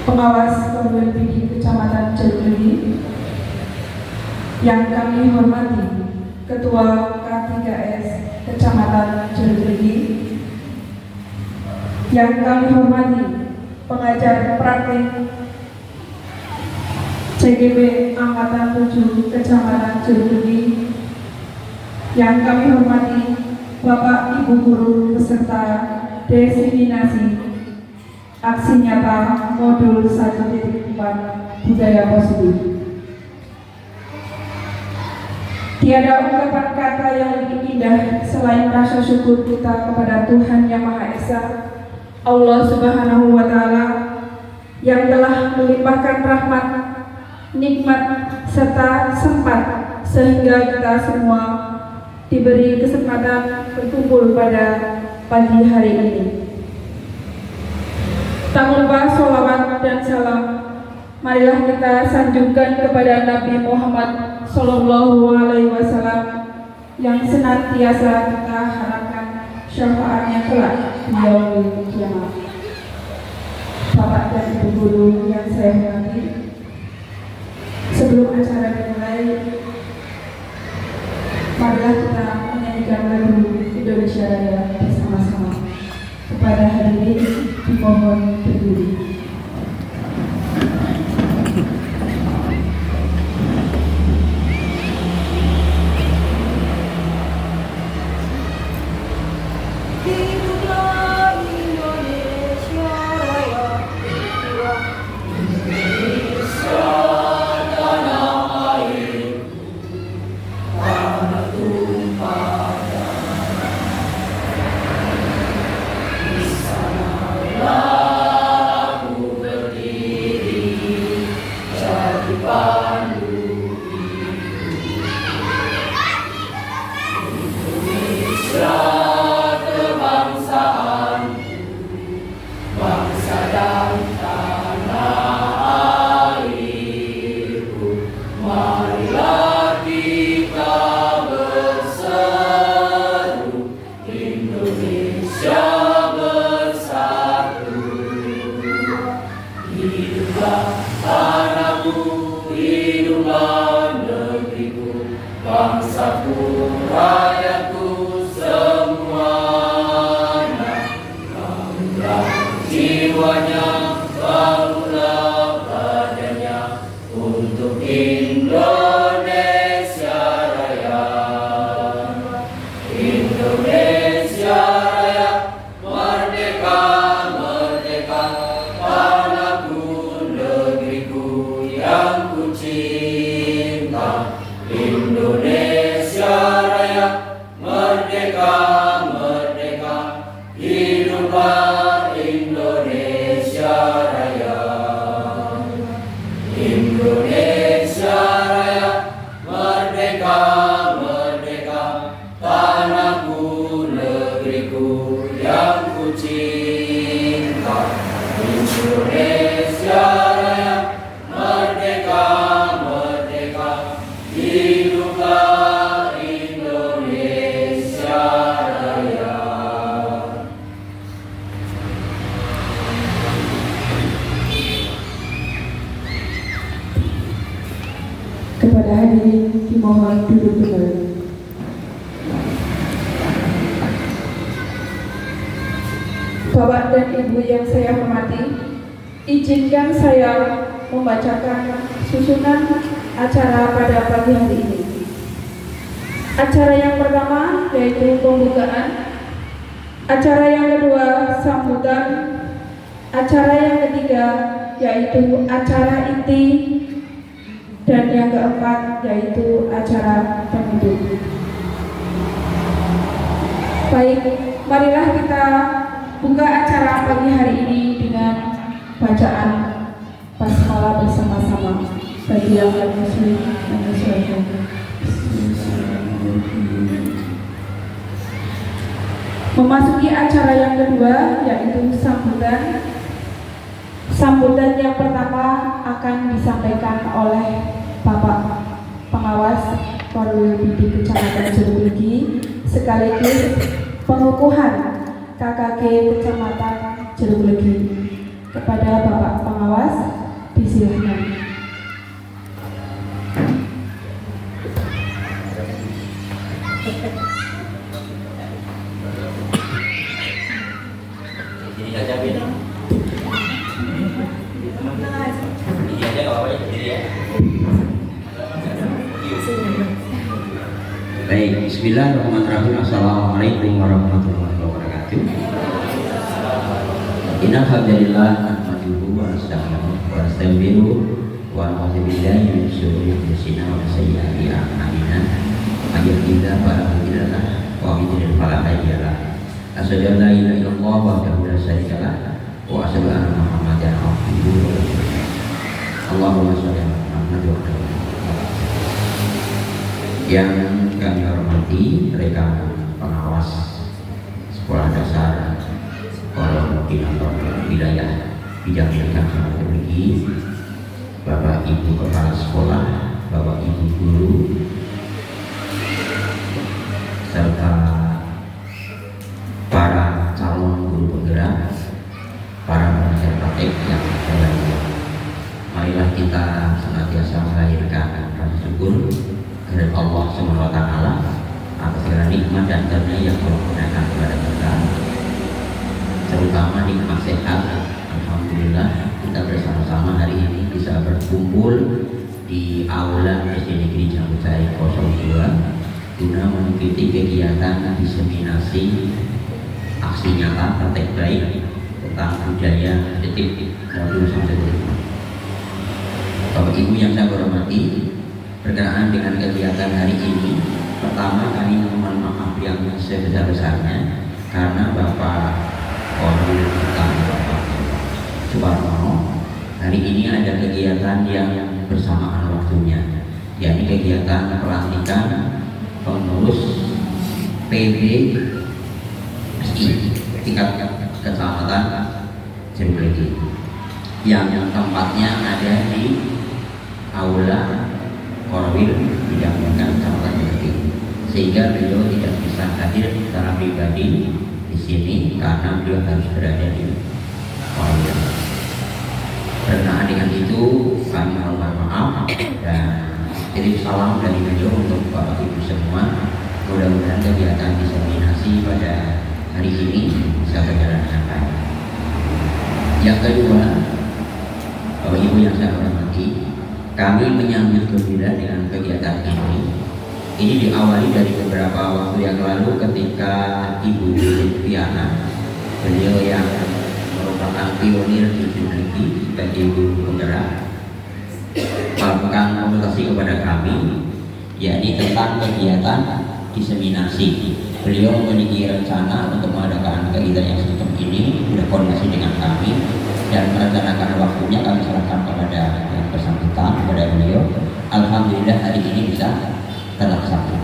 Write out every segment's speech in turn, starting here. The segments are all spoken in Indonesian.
pengawas perguruan tinggi Kecamatan Jeruk, yang kami hormati Ketua K3S Kecamatan Jeruk, yang kami hormati pengajar praktik CGB Angkatan 7 Kecamatan Jeruk, yang kami hormati Bapak Ibu Guru peserta desiminasi aksi nyata modul 1.4 budaya positif. Tiada ungkapan kata yang lebih indah selain rasa syukur kita kepada Tuhan Yang Maha Esa, Allah Subhanahu wa Ta'ala, yang telah melimpahkan rahmat, nikmat, serta sempat sehingga kita semua diberi kesempatan berkumpul pada pagi hari ini. Tak lupa sholawat dan salam marilah kita sanjungkan kepada Nabi Muhammad Sallallahu Alaihi Wasallam yang senantiasa kita harapkan syafaatnya kelak di yaumil kiamat. Bapak dan Ibu Guru yang saya hormati, sebelum acara dimulai, marilah kita menyanyikan lagu Indonesia Raya bersama-sama. Kepada hadirin dimohon berdiri. Kepada hadirin dimohon duduk kembali. Bapak dan Ibu yang saya hormati, izinkan saya membacakan susunan acara pada pagi hari ini. Acara yang pertama yaitu pembukaan, acara yang kedua sambutan, acara yang ketiga yaitu acara inti, dan yang keempat yaitu acara penutup. Baik, marilah kita buka acara pagi hari ini dengan bacaan basmalah bersama-sama bagi yang muslim dan muslimah. Memasuki acara yang kedua yaitu sambutan. Sambutan yang pertama akan disampaikan oleh Bapak Pengawas Perguruan Tinggi Kecamatan Jeruk sekaligus pengukuhan KKG Kecamatan Jeruk. Kepada Bapak Pengawas, disilahkan. Baik, bismillahirrahmanirrahim. Assalamualaikum warahmatullahi wabarakatuh. Innal hamdalillah nahmaduhu wa nasta'inuhu wa nastaghfiruh wa na'udzu billahi min syururi anfusina wa min sayyiati a'malina. May yahdihillahu fala mudilla lahu wa may yudlil fala hadiya lahu. Asyhadu an la ilaha illallah wahdahu la syarika lahu wa asyhadu anna Muhammadan abduhu wa rasuluh. Allahumma shalli ala Muhammad wa ala ali yang kami hormati rekan pengawas sekolah dasar koordinator wilayah bidang pendidikan Kabupaten Migi, Bapak Ibu Kepala Sekolah, Bapak Ibu Guru, serta para calon guru penggerak, para pengajar praktek yang berbahagia. Marilah kita senantiasa melahirkan rasa syukur kepada Allah SWT atas segala nikmat dan karunia yang Allah berikan kepada kita, terutama nikmat sehat. Alhamdulillah kita bersama-sama hari ini bisa berkumpul di aula SD Negeri Jambusari 02 guna mengikuti kegiatan diseminasi aksi nyata praktek baik tentang budaya titip modul sampai 5. Bapak Ibu yang saya hormati, berkenaan dengan kegiatan hari ini, pertama kami mohon maaf yang sebesar-besarnya karena Bapak Koordinator kita, Bapak Suparno, hari ini ada kegiatan yang bersamaan waktunya, yakni kegiatan pelantikan pengurus PB tingkat kecamatan Jeruk yang tempatnya ada di aula Korwil didampingkan Kecamatan Jeruk, sehingga beliau tidak bisa hadir secara pribadi di sini karena beliau harus berada di Korwil. Berkenaan dengan itu kami mohon maaf dan kirim salam dari beliau untuk Bapak Ibu semua. Mudah-mudahan kegiatan diseminasi pada hari ini bisa berjalan dengan baik. Yang kedua, Bapak Ibu yang saya hormati, kami menyambut gembira dengan kegiatan ini. Ini diawali dari beberapa waktu yang lalu ketika Ibu Lutfiana, beliau yang merupakan pionir di Jumliki sebagai guru penggerak, melakukan konsultasi kepada kami, yakni tentang kegiatan diseminasi. Beliau memiliki rencana untuk mengadakan kegiatan yang semacam ini, berkoordinasi dengan kami dan merencanakan waktunya. Kami serahkan kepada yang bersangkutan, kepada beliau. Alhamdulillah hari ini bisa terlaksana.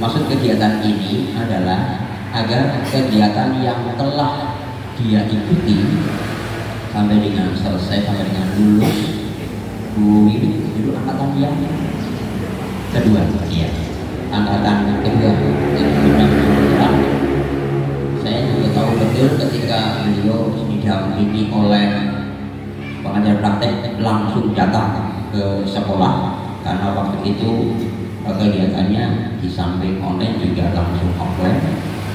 Maksud kegiatan ini adalah agar kegiatan yang telah dia ikuti sampai dengan selesai, sampai dengan lulus, Bu Wiwi dulu angkatan yang kedua, ya, angkatan kedua. Saya juga tahu betul ketika beliau didampingi oleh pengajar praktek langsung datang ke sekolah, karena waktu itu kegiatannya di samping online juga langsung offline,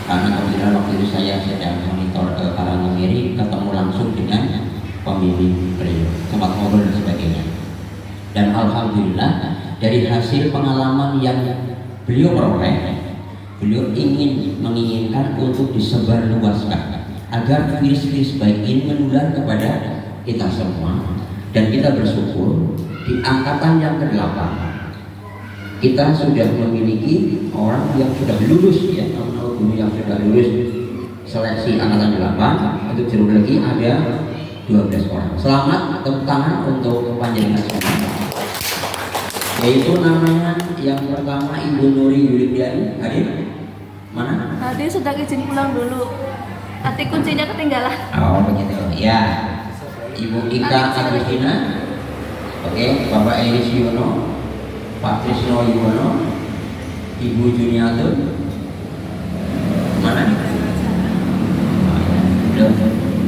karena kebetulan waktu itu saya sedang monitor ke Karangmiri, ketemu langsung dengan pembimbing beliau, sempat ngobrol dan sebagainya. Dan alhamdulillah dari hasil pengalaman yang beliau peroleh, beliau menginginkan untuk disebarluaskan agar virus-virus baik ini menular kepada kita semua. Dan kita bersyukur di angkatan yang ke-8 kita sudah memiliki orang yang sudah lulus, ya, guru yang sudah lulus seleksi angkatan 8. Untuk Jeruk lagi ada 12 orang. Selamat, tepuk tangan untuk panjenengan semua. Yaitu namanya yang pertama Ibu Nuri Yulidiani, hadir? Mana? Tadi sudah izin pulang dulu. Nanti kuncinya ketinggalan. Oh begitu, ya. Ibu Ika Agustina, oke, Bapak Elis Yono, Pak Trisno Yuwono, Ibu Juniatun, mana nih?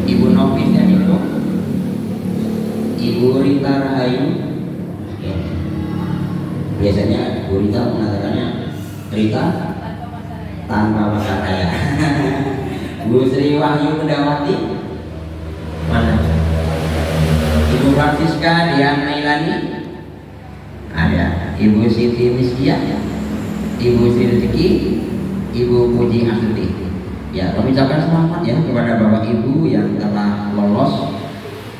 Ibu Novi dan Ibu biasanya Bu Rita mengatakannya Rita tanpa masa raya. Bu Sri Wahyu Pendawati mana? Ibu Francisca Dian Nailani ada, Ibu Siti Miskia, Ibu Sri Rezeki, Ibu Puji Astuti. Ya, kami ucapkan selamat ya kepada Bapak Ibu yang telah lolos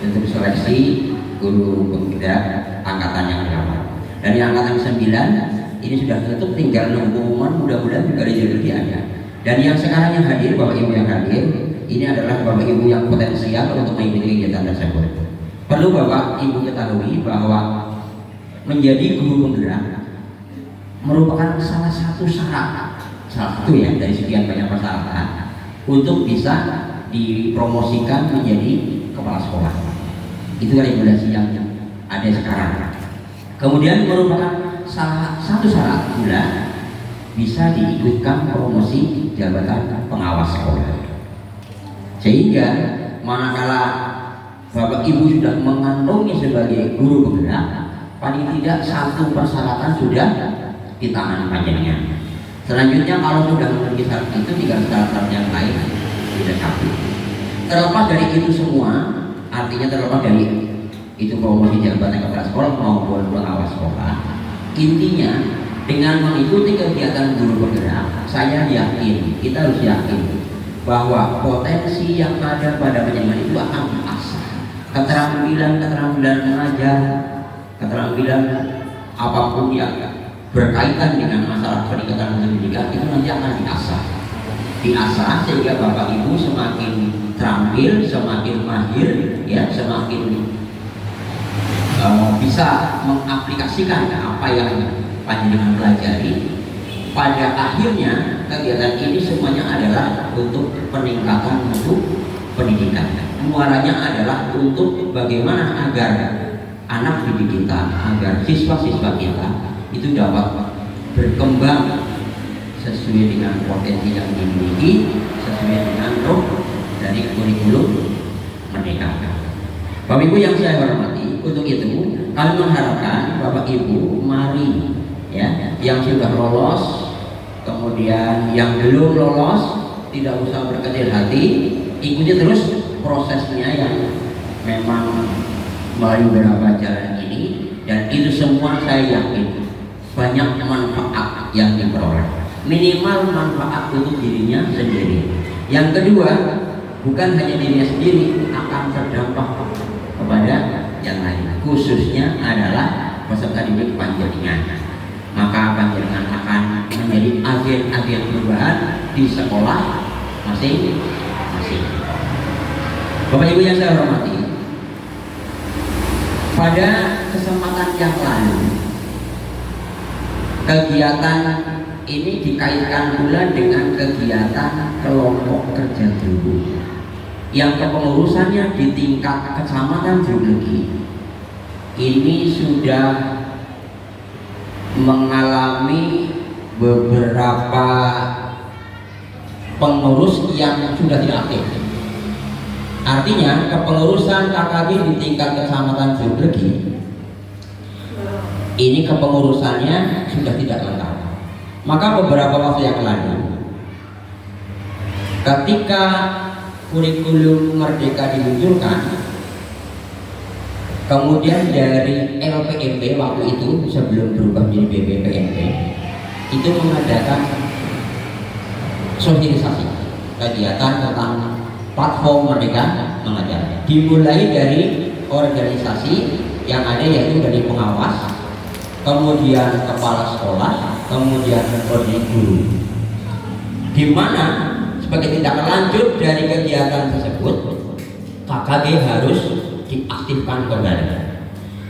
untuk seleksi guru penggerak angkatan yang ke-8. Dari angkatan 9 ini sudah tutup, tinggal pengumuman, mudah-mudahan juga di ada. Dan yang sekarang yang hadir, Bapak Ibu yang hadir, ini adalah Bapak Ibu yang potensial untuk mengikuti kegiatan tersebut. Perlu Bapak Ibu ketahui bahwa menjadi guru penggerak merupakan salah satu syarat, salah satu ya dari sekian banyak persyaratan untuk bisa dipromosikan menjadi kepala sekolah. Itu regulasi yang ada sekarang. Kemudian merupakan salah satu syarat pula bisa diikutkan promosi jabatan pengawas sekolah. Sehingga manakala Bapak Ibu sudah mengantongi sebagai guru penggerak, paling tidak satu persyaratan sudah di tangan panjenengan. Selanjutnya kalau sudah memiliki syarat itu, tinggal syarat yang lain dilengkapi. Terlepas dari itu semua, artinya terlepas dari itu promosi jabatan kepala sekolah maupun pengawas sekolah, intinya dengan mengikuti kegiatan guru penggerak, saya yakin, kita harus yakin bahwa potensi yang ada pada panjenengan itu akan diasah. Keterampilan mengajar, keterampilan apapun yang berkaitan dengan masalah peningkatan pendidikan itu nanti akan diasah sehingga Bapak Ibu semakin terampil, semakin mahir, ya, semakin bisa mengaplikasikan apa yang panjenengan pelajari. Pada akhirnya kegiatan ini semuanya adalah untuk peningkatan mutu pendidikan. Muaranya adalah untuk bagaimana agar anak didik kita, agar siswa-siswa kita itu dapat berkembang sesuai dengan potensi yang dimiliki, sesuai dengan roh dari kurikulum Merdeka. Bapak Ibu yang saya hormati, untuk itu kami mengharapkan Bapak Ibu mari ya, yang sudah lolos, kemudian yang belum lolos tidak usah berkecil hati, ikuti terus prosesnya yang memang melalui beberapa jalan ini, dan itu semua saya yakin banyak manfaat yang diperoleh, minimal manfaat untuk dirinya sendiri. Yang kedua, bukan hanya dirinya sendiri, akan terdampak kepada yang lain, khususnya adalah peserta didik panjenengan. Maka panjenengan akan menjadi agen-agen perubahan di sekolah masing-masing. Bapak Ibu yang saya hormati, pada kesempatan yang lalu kegiatan ini dikaitkan pula dengan kegiatan kelompok kerja guru yang kepengurusannya di tingkat kecamatan Joglogi ini sudah mengalami beberapa pengurus yang sudah tidak aktif. Artinya kepengurusan KKB di tingkat kecamatan Joglogi ini kepengurusannya sudah tidak lengkap. Maka beberapa waktu yang lalu, ketika kurikulum Merdeka diluncurkan, kemudian dari LPMP waktu itu sebelum berubah menjadi BPPMP itu mengadakan sosialisasi kegiatan tentang platform Merdeka Mengajar, dimulai dari organisasi yang ada, yaitu dari pengawas, kemudian kepala sekolah, kemudian prodi guru, di mana sebagai tindak lanjut dari kegiatan tersebut KKB harus diaktifkan kembali.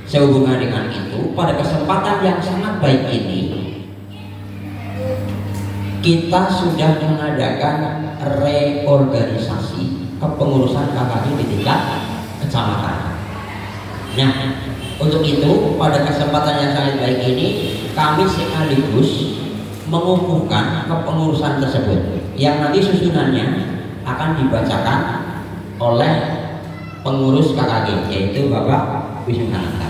Sehubungan dengan itu, pada kesempatan yang sangat baik ini kita sudah mengadakan reorganisasi kepengurusan KKB di tingkat kecamatan. Nah, untuk itu pada kesempatan yang sangat baik ini kami sekaligus mengukuhkan kepengurusan tersebut yang nanti susunannya akan dibacakan oleh pengurus KKG, yaitu Bapak Wisnu Hananta.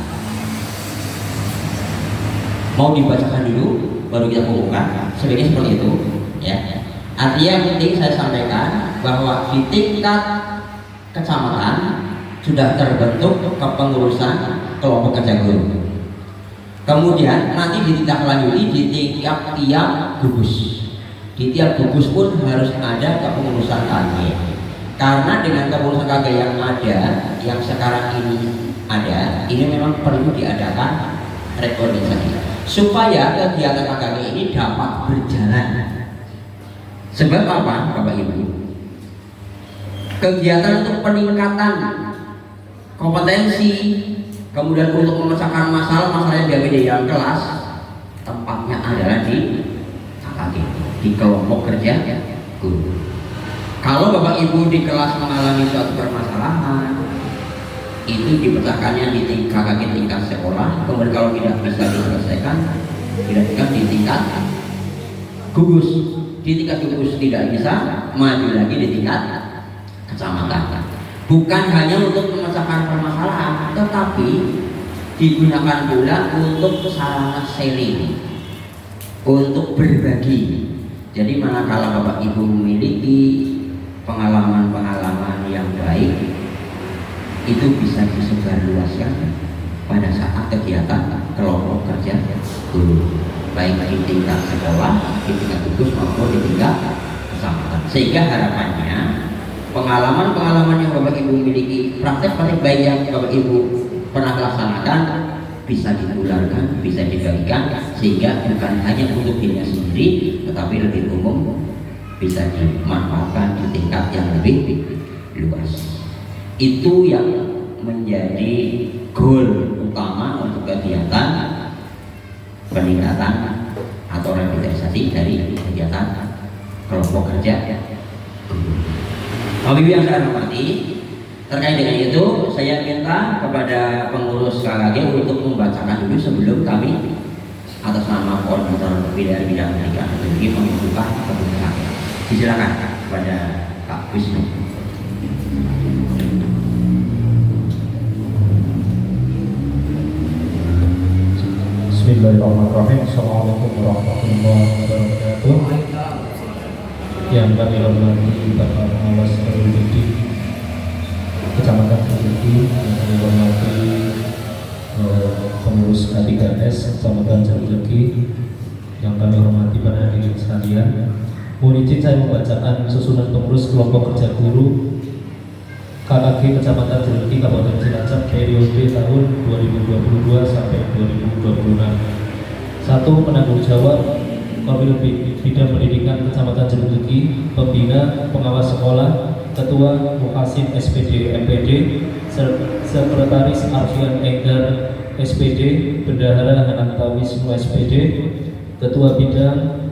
Mau dibacakan dulu baru kita kumpulkan. Sebenarnya seperti itu ya. Artinya yang penting saya sampaikan bahwa di tingkat kecamatan sudah terbentuk kepengurusan kelompok kerja guru. Kemudian nanti ditindaklanjuti di tiap gugus. Di tiap gugus pun harus ada kepengurusan KG. Karena dengan kepengurusan KG yang ada, yang sekarang ini ada, ini memang perlu diadakan reorganisasi supaya kegiatan KG ini dapat berjalan. Sebab apa, Bapak Ibu? Kegiatan untuk peningkatan kompetensi, kemudian untuk memecahkan masalah-masalah yang dihadapi di dalam kelas, tempatnya adalah di KKG, di kelompok kerja guru. Kalau Bapak Ibu di kelas mengalami suatu permasalahan, itu dipecahkannya di KKG tingkat sekolah, kemudian kalau tidak bisa diselesaikan, dilakukan di tingkat gugus. Di tingkat gugus tidak bisa, maju lagi di tingkat kecamatan. Bukan hanya untuk memecahkan permasalahan, tetapi digunakan pula untuk sarana sharing, untuk berbagi. Jadi manakala Bapak Ibu memiliki pengalaman-pengalaman yang baik, itu bisa disebarluaskan pada saat kegiatan kelompok kerja guru, baik di tingkat sekolah, di tingkat gugus maupun di tingkat kecamatan. Sehingga harapannya pengalaman-pengalaman yang Bapak Ibu miliki, praktek-praktek baik yang Bapak Ibu pernah laksanakan bisa ditularkan, bisa dibagikan, sehingga bukan hanya untuk dirinya sendiri, tetapi lebih umum bisa dimanfaatkan di tingkat yang lebih luas. Itu yang menjadi goal utama untuk kegiatan peningkatan atau revitalisasi dari kegiatan kelompok kerja. Bapak Ibu yang saya hormati, terkait dengan itu saya minta kepada pengurus KKG untuk membacakan dulu sebelum kami atas nama koordinator bidang pendidikan ini membuka kebutuhan. Silakan kepada Pak Wisnu. Bismillahirrahmanirrahim. Assalamualaikum warahmatullahi wabarakatuh. Yang kami hormati Bapak Pengawas Pendidik Kecamatan Kediri, yang kami hormati pengurus K3S Kecamatan Jeleki, yang kami hormati para hadirin sekalian. Mohon izin saya membacakan susunan pengurus kelompok kerja guru KKG Kecamatan Jeleki Kabupaten Cilacap periode tahun 2022 sampai 2026. 1. Penanggung jawab Komil Bidang Pendidikan Kecamatan Jeleki, Pembina Pengawas Sekolah, Ketua Muhasib SPD MPD, Sekretaris Arfian Enggar SPD, Bendahara Hananta Wisnu SPD, Ketua Bidang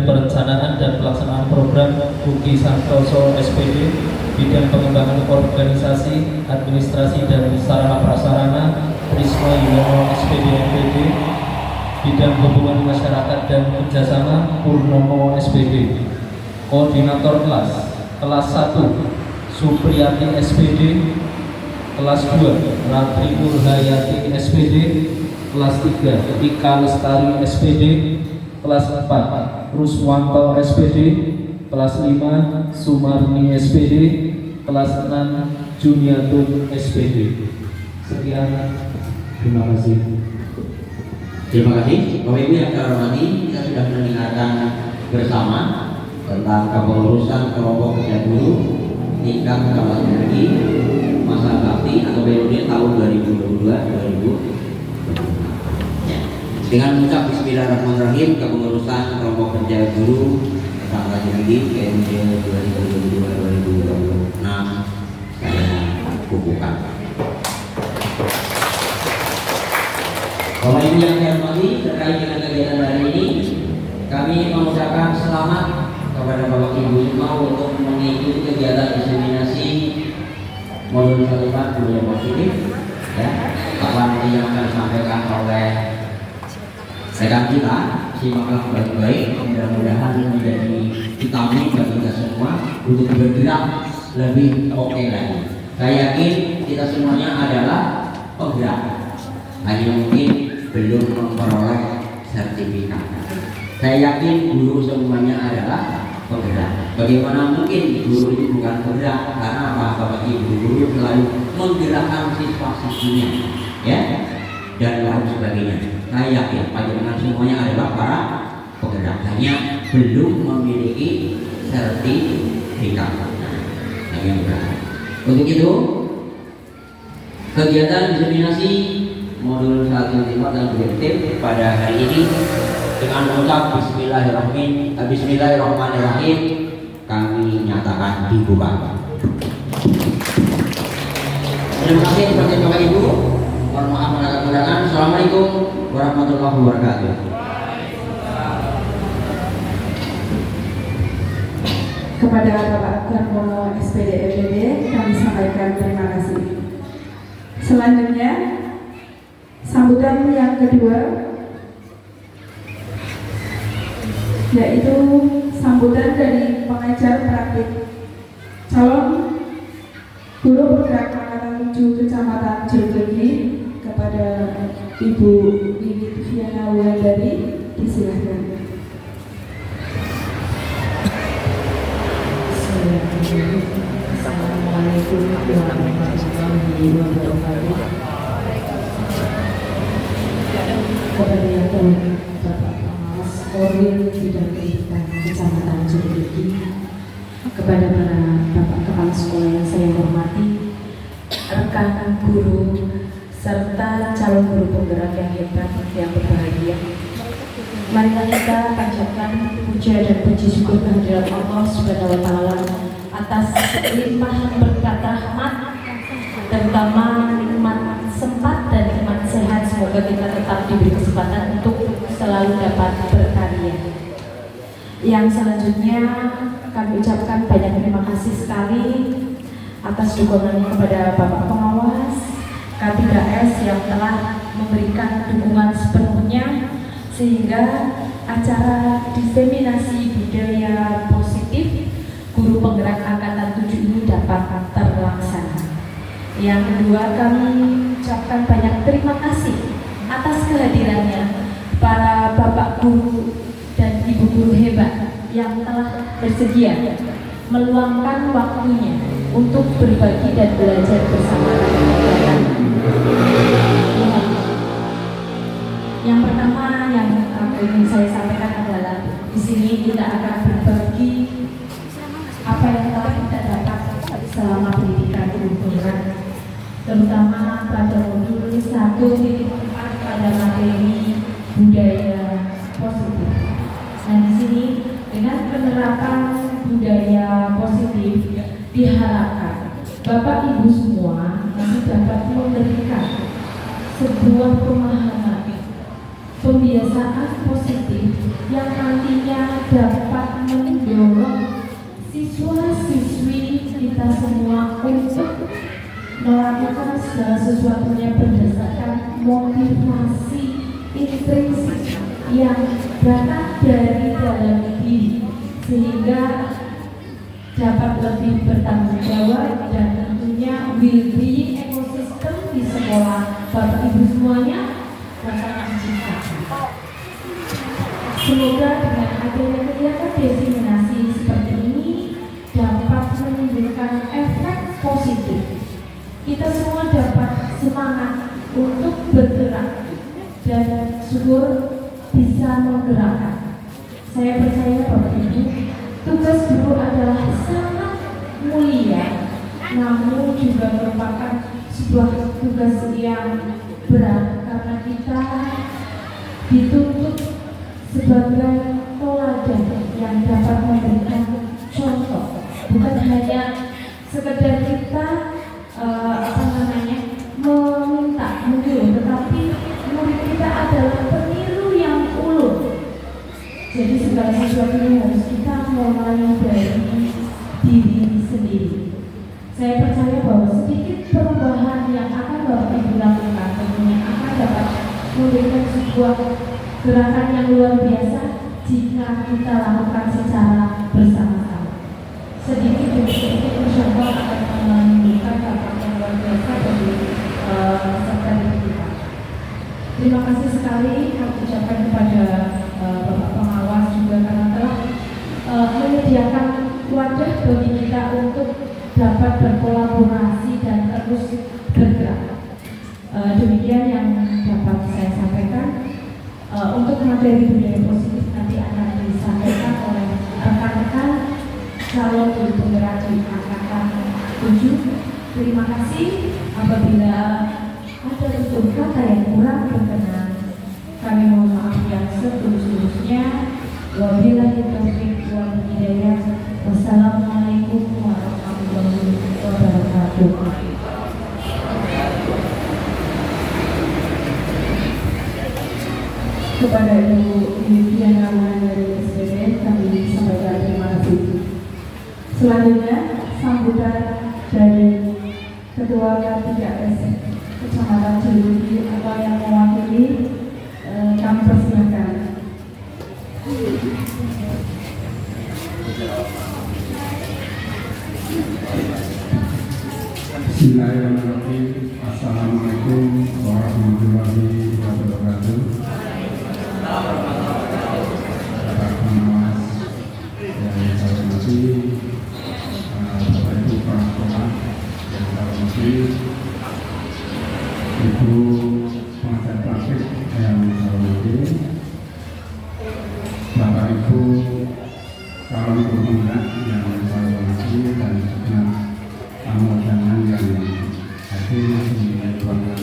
Perencanaan dan Pelaksanaan Program Uki Santoso SPD, Bidang Pengembangan Organisasi, Administrasi dan Sarana Prasarana Prisma Yuwono SPD MPD, Bidang Hubungan Masyarakat dan Kerjasama Purnomo SPD. Koordinator kelas 1 Supriyati SPD, kelas 2 Ratri Nurhayati SPD, kelas 3 Ika Lestari SPD, kelas 4 Ruswanto SPD, kelas 5 Sumarni SPD, kelas 6 Juniatun SPD. Sekian, terima kasih. Terima kasih Bapak Ibu yang saya hormati, kita sudah mendengarkan bersama tentang kepengurusan kelompok kerja guru tingkat Kecamatan Jeleki masa bakti atau periode tahun 2022-2024. Ya. Dengan mengucap Bismillahirrahmanirrahim, kepengurusan kelompok kerja guru Kecamatan Jeleki periode 2022-2026 saya kukuhkan. Bapak Ibu yang saya hormati, terkait dengan kegiatan hari ini, kami mengucapkan selamat kepada Bapak Ibu semua untuk mengikuti kegiatan diseminasi modul 1 budaya positif. Ya, apa nanti yang akan disampaikan oleh rekan kita, simaklah baik-baik. Mudah-mudahan menjadi vitamin bagi kita semua untuk bergerak lebih oke lagi. Saya yakin kita semuanya adalah penggerak. Hanya mungkin belum memperoleh sertifikat. Saya yakin guru semuanya adalah penggerak. Bagaimana mungkin guru itu bukan penggerak? Karena apa? Bapak Ibu guru selalu menggerakkan siswa-siswinya, ya, dan lain sebagainya. Saya yakin panjenengan semuanya adalah para penggerak, hanya belum memiliki sertifikat. Nah, yang berat. Untuk itu, kegiatan diseminasi modul 1 dan objektif pada hari ini dengan mengucap Bismillahirrahmanirrahim kami nyatakan dibuka. Terima kasih kepada Bapak Ibu. Mohon maaf atas kekurangan. Assalamualaikum warahmatullahi wabarakatuh. Kepada Bapak Karmono SPD FED kami sampaikan terima kasih. Selanjutnya sambutan yang kedua yaitu sambutan dari pengajar praktik calon guru bergerak angkatan 7 Kecamatan Cilegon kepada Ibu Wiwit Viana Wulandari, disilahkan. Assalamualaikum warahmatullahi wabarakatuh. Kepada yang terhormat Bapak Pengawas Korwil Bidang Pendidikan Kecamatan Cilegon, kepada para Bapak Kepala Sekolah yang saya hormati, rekan guru serta calon guru penggerak yang hebat yang berbahagia, marilah kita panjatkan puja dan puji syukur kehadirat Allah Subhanahu wa Ta'ala atas limpahan berkat rahmat, terutama nikmat sempat dan nikmat sehat. Semoga kita tetap diberi kesempatan untuk selalu dapat berkarya. Yang selanjutnya kami ucapkan banyak terima kasih sekali atas dukungan kepada Bapak Pengawas K3S yang telah memberikan dukungan sepenuhnya sehingga acara diseminasi budaya positif guru penggerak angkatan 7 ini dapat terlaksana. Yang kedua, kami ucapkan banyak terima kasih atas kehadirannya para bapak guru dan ibu guru hebat yang telah bersedia meluangkan waktunya untuk berbagi dan belajar bersama rekan-rekan. Yang pertama yang ingin saya sampaikan adalah di sini kita akan berbagi apa yang telah kita dapat selama pendidikan guru penggerak, terutama pada modul 1.4 pada materi budaya positif. Nah, di sini dengan penerapan budaya positif diharapkan Bapak Ibu semua nanti dapat memberikan sebuah pemahaman pembiasaan positif yang nantinya dapat mendorong siswa-siswi kita semua untuk melakukan segala sesuatunya berdasarkan motivasi intrinsik yang datang dari dalam diri, sehingga dapat lebih bertanggung jawab dan tentunya well-being ekosistem di sekolah Bapak Ibu semuanya dapat diciptakan. Semoga dengan adanya kegiatan diseminasi seperti ini dapat menimbulkan efek positif. Kita semua dapat semangat untuk bergerak dan syukur bisa menggerakkan. Saya percaya Bapak Ibu, tugas guru adalah sangat mulia, namun juga merupakan sebuah tugas yang berat karena kita dituntut sebagai teladan yang dapat memberikan contoh, bukan hanya sekedar kita meminta meniru, tetapi murid kita adalah peniru yang ulung. Jadi segala sesuatunya harus kita mulai dari diri sendiri. Saya percaya bahwa sedikit perubahan yang akan Bapak Ibu lakukan tentunya akan dapat memberikan sebuah gerakan yang luar biasa jika kita lakukan secara bersama-sama. Sedikit demi sedikit insya Allah akan menimbulkan dampak yang luar biasa bagi peserta didik kita. Terima kasih sekali. dapat berkolaborasi dan terus bergerak. Demikian yang dapat saya sampaikan. Untuk materi budaya positif nanti akan disampaikan oleh rekan-rekan calon guru penggerak di angkatan 7. Terima kasih. Apabila ada tutur kata yang kurang berkenan, kami mohon maaf yang setulus-tulusnya. Wabillahi taufiq wal hidayah. Wassalamualaikum warahmatullahi wabarakatuh. Kepada Ibu Diana dari SPB kami sampaikan terima kasih. Selanjutnya sambutan dari Ketua K3S Kecamatan Cileunyi atau yang mewakili kami persilakan. Bismillahirrahmanirrahim. Assalamualaikum warahmatullahi wabarakatuh. Bapak pengawas yang saya hormati, Bapak Ibu kepala sekolah yang saya hormati, Ibu pengajar praktik yang saya hormati, Bapak Ibu calon guru penggerak yang saya hormati, dan segenap tamu undangan yang hadir di ruangan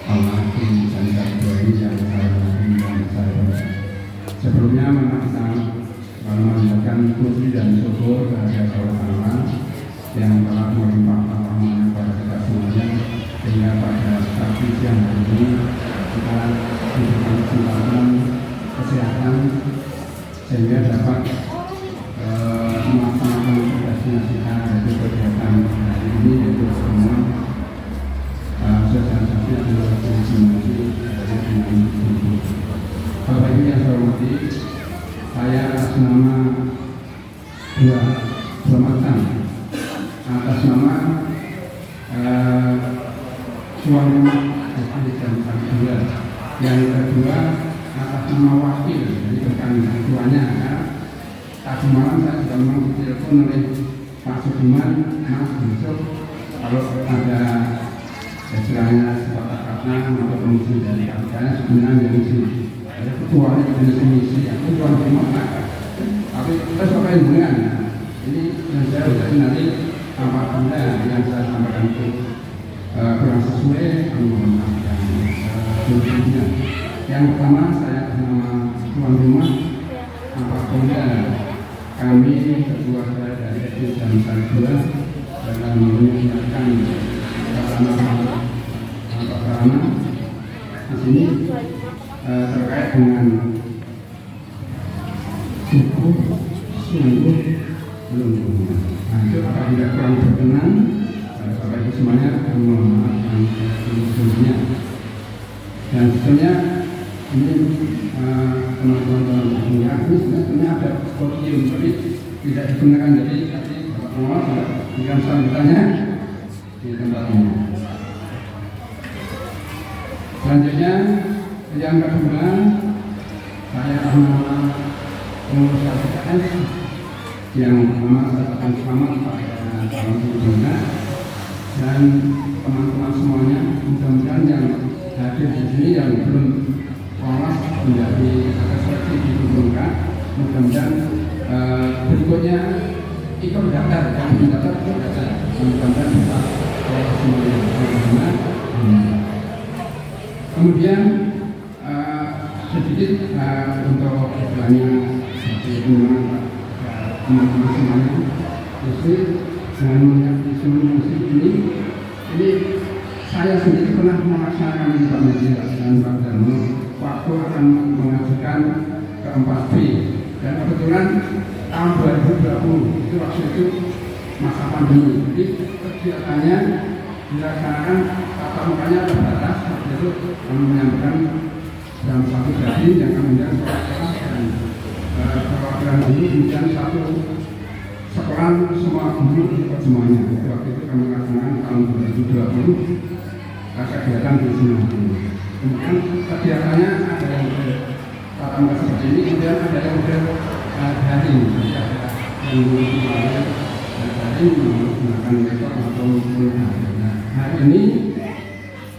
Al-Mahdi dan K2 ini yang saya hormati dan saya hormati. Sebelumnya mengucapkan puji dan syukur kepada Allah Ta'ala yang telah melimpahkan rahmat-Nya kepada kita semuanya, sehingga pada pagi siang hari ini kita diberikan kesempatan kesehatan sehingga dapat melaksanakan tugasnya kita, yaitu kegiatan hari ini, yaitu semua sosialisasi dan komunikasi dari dengan ibu. Bapak Ibu yang saya hormati, saya atas nama dua macam, atas nama tuan rumah SD dan kedua, yang kedua atas nama wakil, jadi bukan tuanya. Tadi malam saya sudah memang ditelepon oleh Pak Sudiman, Mas besok kalau ada istilahnya kata atau pengisi dari katanya sebenarnya yang isi ketuanya jenis misi, aku tuan rumah tapi kita pakai hubungan. Ini yang saya sudah nanti apabila yang saya sampaikan itu kurang sesuai, kami mohon maaf yang sebelumnya. Yang pertama, saya nama tuan rumah apabila kami kedua saya dari SD dan K2 dalam menyiapkan sarana di sini terkait dengan suku sungguh belum. Nah, itu apabila kurang berkenan, Bapak Ibu semuanya mohon maaf yang sebelumnya. Dan sebetulnya ini teman-teman ini sebenarnya ada podium tapi tidak digunakan, jadi nanti Bapak Pengawas berikan sambutannya di tempat ini. Selanjutnya yang kedua, saya nama pengurus KPKS yang pertama saya akan selamat pada calon gubernur dan teman-teman semuanya, mudah-mudahan yang hadir di sini yang belum lolos menjadi seleksi di gubernur, mudah-mudahan berikutnya ikut daftar, yang mendaftar ikut daftar, mudah-mudahan bisa semuanya. Kemudian sedikit untuk istilahnya seperti teman-teman semuanya, justru dengan menyiapkan semua musik ini saya sendiri pernah melaksanakan di Pak Media dan Pak Darmo waktu akan mengajukan ke 4B, dan kebetulan tahun 2020 itu waktu itu masa pandemi, jadi kegiatannya dilaksanakan tatap mukanya terbatas, yaitu menyampaikan dalam satu gading yang kemudian sekolah dan perwakilan guru, kemudian satu sekolah semua guru ikut semuanya. Waktu itu kami laksanakan tahun 2020 kegiatan di sini. Kemudian kegiatannya ada yang tatap muka seperti ini, kemudian ada yang daring, jadi ada yang guru dari lain menggunakan laptop atau menggunakan. Hari ini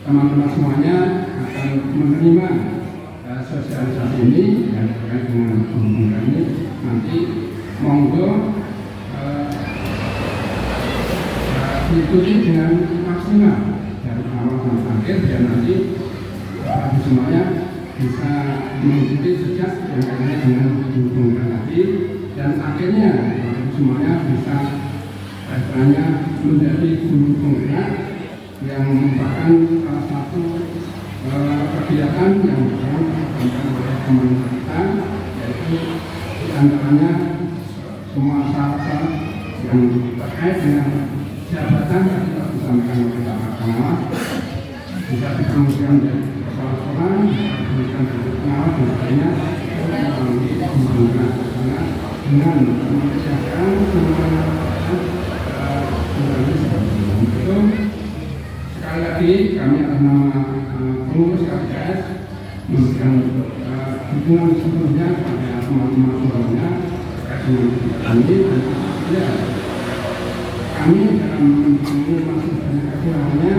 teman-teman semuanya akan menerima sosialisasi ini dan terkait dengan pembukaan ini. Nanti monggo diikuti dengan maksimal dari awal sampai akhir, dan nanti semuanya bisa mengikuti sejak yang kaitannya dengan pembukaan tadi, dan akhirnya semuanya bisa istilahnya menjadi guru penggerak yang merupakan salah satu kegiatan yang dilakukan oleh teman kita, yaitu diantaranya semua syarat-syarat yang terkait dengan jabatan yang kita disampaikan oleh Pak Pengawas bisa dikemudian dari kepala sekolah, diberikan dari pengawas dan sebagainya dengan mengerjakan semua itu. Sekali lagi kami atas nama pengurus KPKS memberikan dukungan sepenuhnya kepada teman-teman semuanya terkait dengan ini, dan ya, kami dalam ini masih banyak kekurangannya,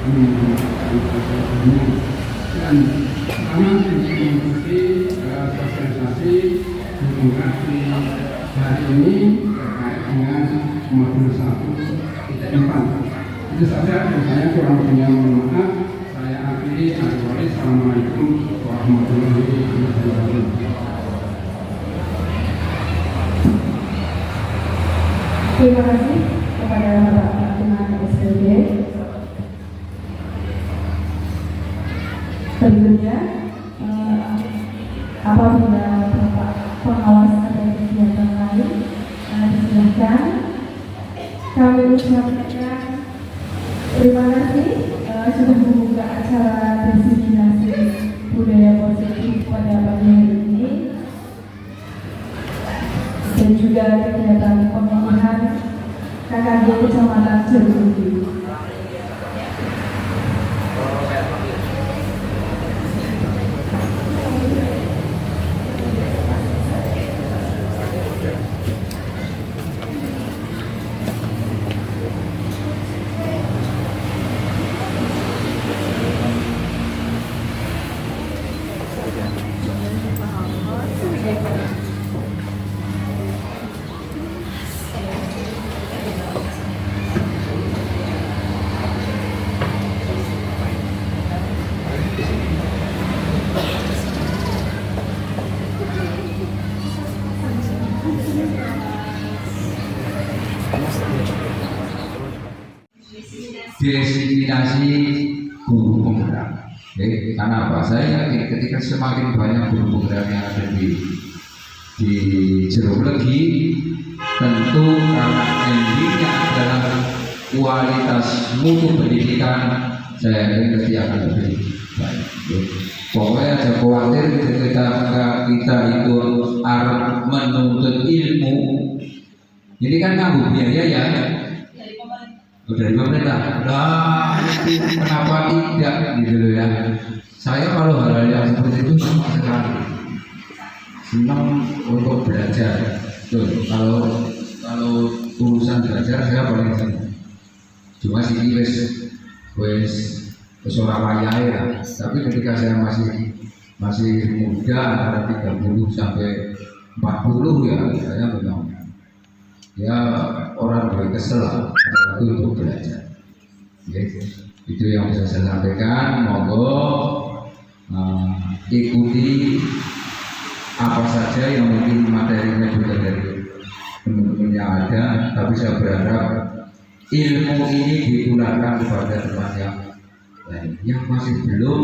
kami menggunakan dan sama mengikuti sosialisasi komunikasi hari ini terkait dengan modul 1.4. Itu saja, dan saya kurang lebihnya mohon maaf. Saya akhiri. Assalamualaikum warahmatullahi wabarakatuh. Terima kasih kepada Bapak Ketua SPB. Berikutnya, apabila Bapak Pengawas ada kegiatan lain, silakan. Kami ucapkan terima kasih sudah membuka acara diseminasi budaya positif pada pagi hari ini, dan juga kegiatan pemilihan KKD Kecamatan Jeruk. Destinasi guru penggerak. Karena apa? Saya yakin ketika semakin banyak guru penggerak yang ada di Jeruk Legi, tentu karena endingnya adalah kualitas mutu pendidikan, saya yakin pasti akan lebih baik. Pokoknya ada khawatir ketika kita itu harus menuntut ilmu, ini kan nganggu biaya ya. Dari pemerintah, nah kenapa tidak gitu loh ya. Saya kalau hal-hal yang seperti itu senang sekali, senang untuk belajar. Tuh, kalau urusan belajar saya paling senang. Cuma sih wes Surabaya ya. Tapi ketika saya masih muda antara 30 sampai 40 ya, saya memang ya orang boleh kesel waktu untuk belajar. Itu yang bisa saya sampaikan. Monggo ikuti apa saja yang mungkin materinya juga dari teman-teman yang ada, tapi saya berharap ilmu ini ditularkan kepada teman yang lain yang masih belum.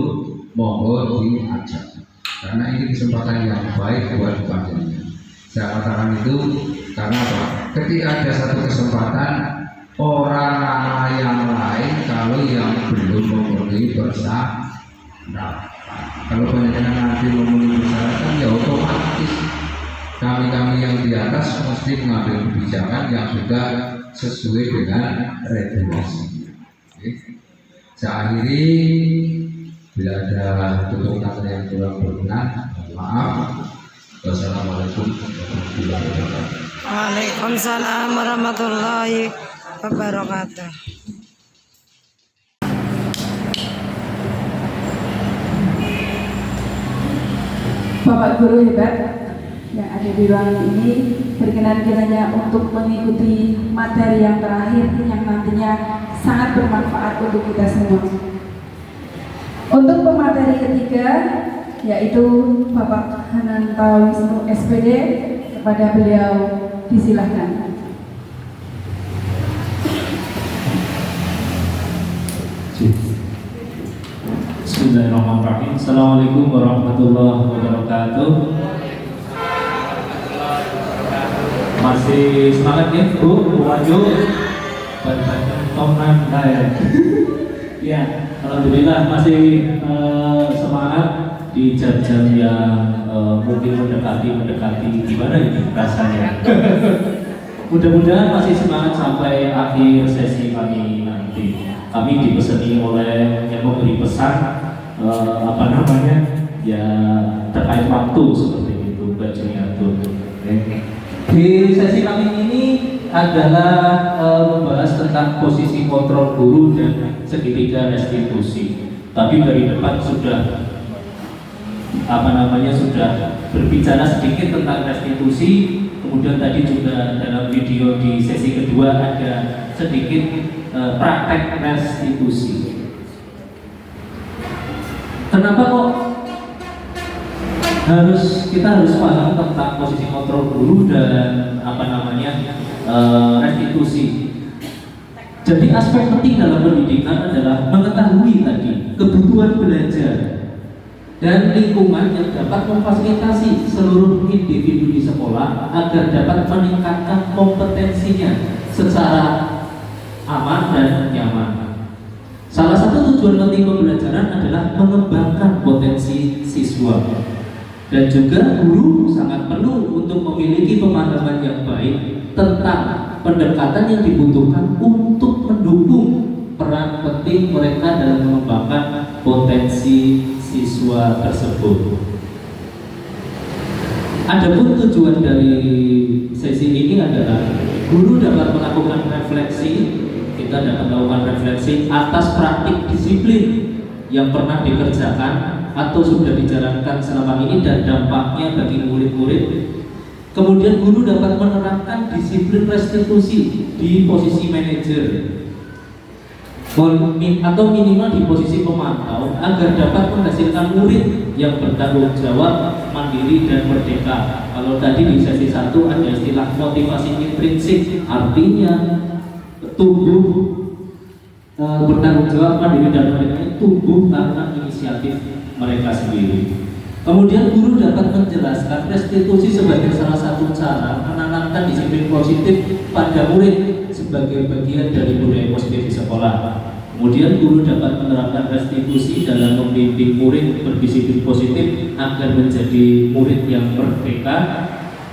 Monggo diajak, karena ini kesempatan yang baik buat panjenengan. Saya katakan itu karena apa? Ketika ada satu kesempatan, orang yang lain kalau yang belum memenuhi persyarat, kalau panjenengan nanti memenuhi persyaratan, ya otomatis kami yang di atas mesti mengambil kebijakan yang sudah sesuai dengan regulasi. Saya akhiri, bila ada tutur kata yang kurang berkenan, maaf. Wassalamualaikum warahmatullahi wabarakatuh. Waalaikumsalam warahmatullahi wabarakatuh. Bapak guru hebat yang ada di ruangan ini, berkenan kiranya untuk mengikuti materi yang terakhir yang nantinya sangat bermanfaat untuk kita semua. Untuk pemateri ketiga, yaitu Bapak Hananto Wisnu SPD, kepada beliau disilahkan. Bismillahirrahmanirrahim. Assalamualaikum warahmatullahi wabarakatuh. Masih semangat ya Bu, lanjut. Tomnan kayak. Ya, alhamdulillah masih semangat di jam-jam yang mungkin mendekati gimana ini rasanya. Mudah-mudahan masih semangat sampai akhir sesi kami nanti. Kami dipeseni oleh yang memberi pesan ya terkait waktu seperti itu Mbak Juniatun. Di sesi kami ini adalah membahas tentang posisi kontrol guru dan segitiga restitusi. Tapi dari depan sudah sudah berbicara sedikit tentang restitusi. Kemudian tadi juga dalam video di sesi kedua ada sedikit praktek restitusi. Kenapa kok kita harus paham tentang posisi kontrol guru dan restitusi? Jadi aspek penting dalam pendidikan adalah mengetahui tadi kebutuhan belajar dan lingkungan yang dapat memfasilitasi seluruh individu di sekolah agar dapat meningkatkan kompetensinya secara aman dan nyaman. Salah satu tujuan penting pembelajaran adalah mengembangkan potensi siswa. Dan juga guru sangat perlu untuk memiliki pemahaman yang baik tentang pendekatan yang dibutuhkan untuk mendukung peran penting mereka dalam mengembangkan potensi siswa tersebut. Adapun tujuan dari sesi ini adalah guru dapat melakukan refleksi, kita dapat melakukan refleksi atas praktik disiplin yang pernah dikerjakan atau sudah dijalankan selama ini dan dampaknya bagi murid-murid. Kemudian guru dapat menerapkan disiplin restitusi di posisi manajer atau minimal di posisi pemantau agar dapat menghasilkan murid yang bertanggung jawab, mandiri dan merdeka. Kalau tadi di sesi 1 ada istilah motivasi intrinsik, artinya tumbuh bertanggung jawab, mandiri dan merdeka tumbuh karena inisiatif mereka sendiri. Kemudian guru dapat menjelaskan restitusi sebagai salah satu cara menanamkan disiplin positif pada murid sebagai bagian dari budaya positif di sekolah. Kemudian guru dapat menerapkan restitusi dalam membimbing murid berdisiplin positif agar menjadi murid yang merdeka.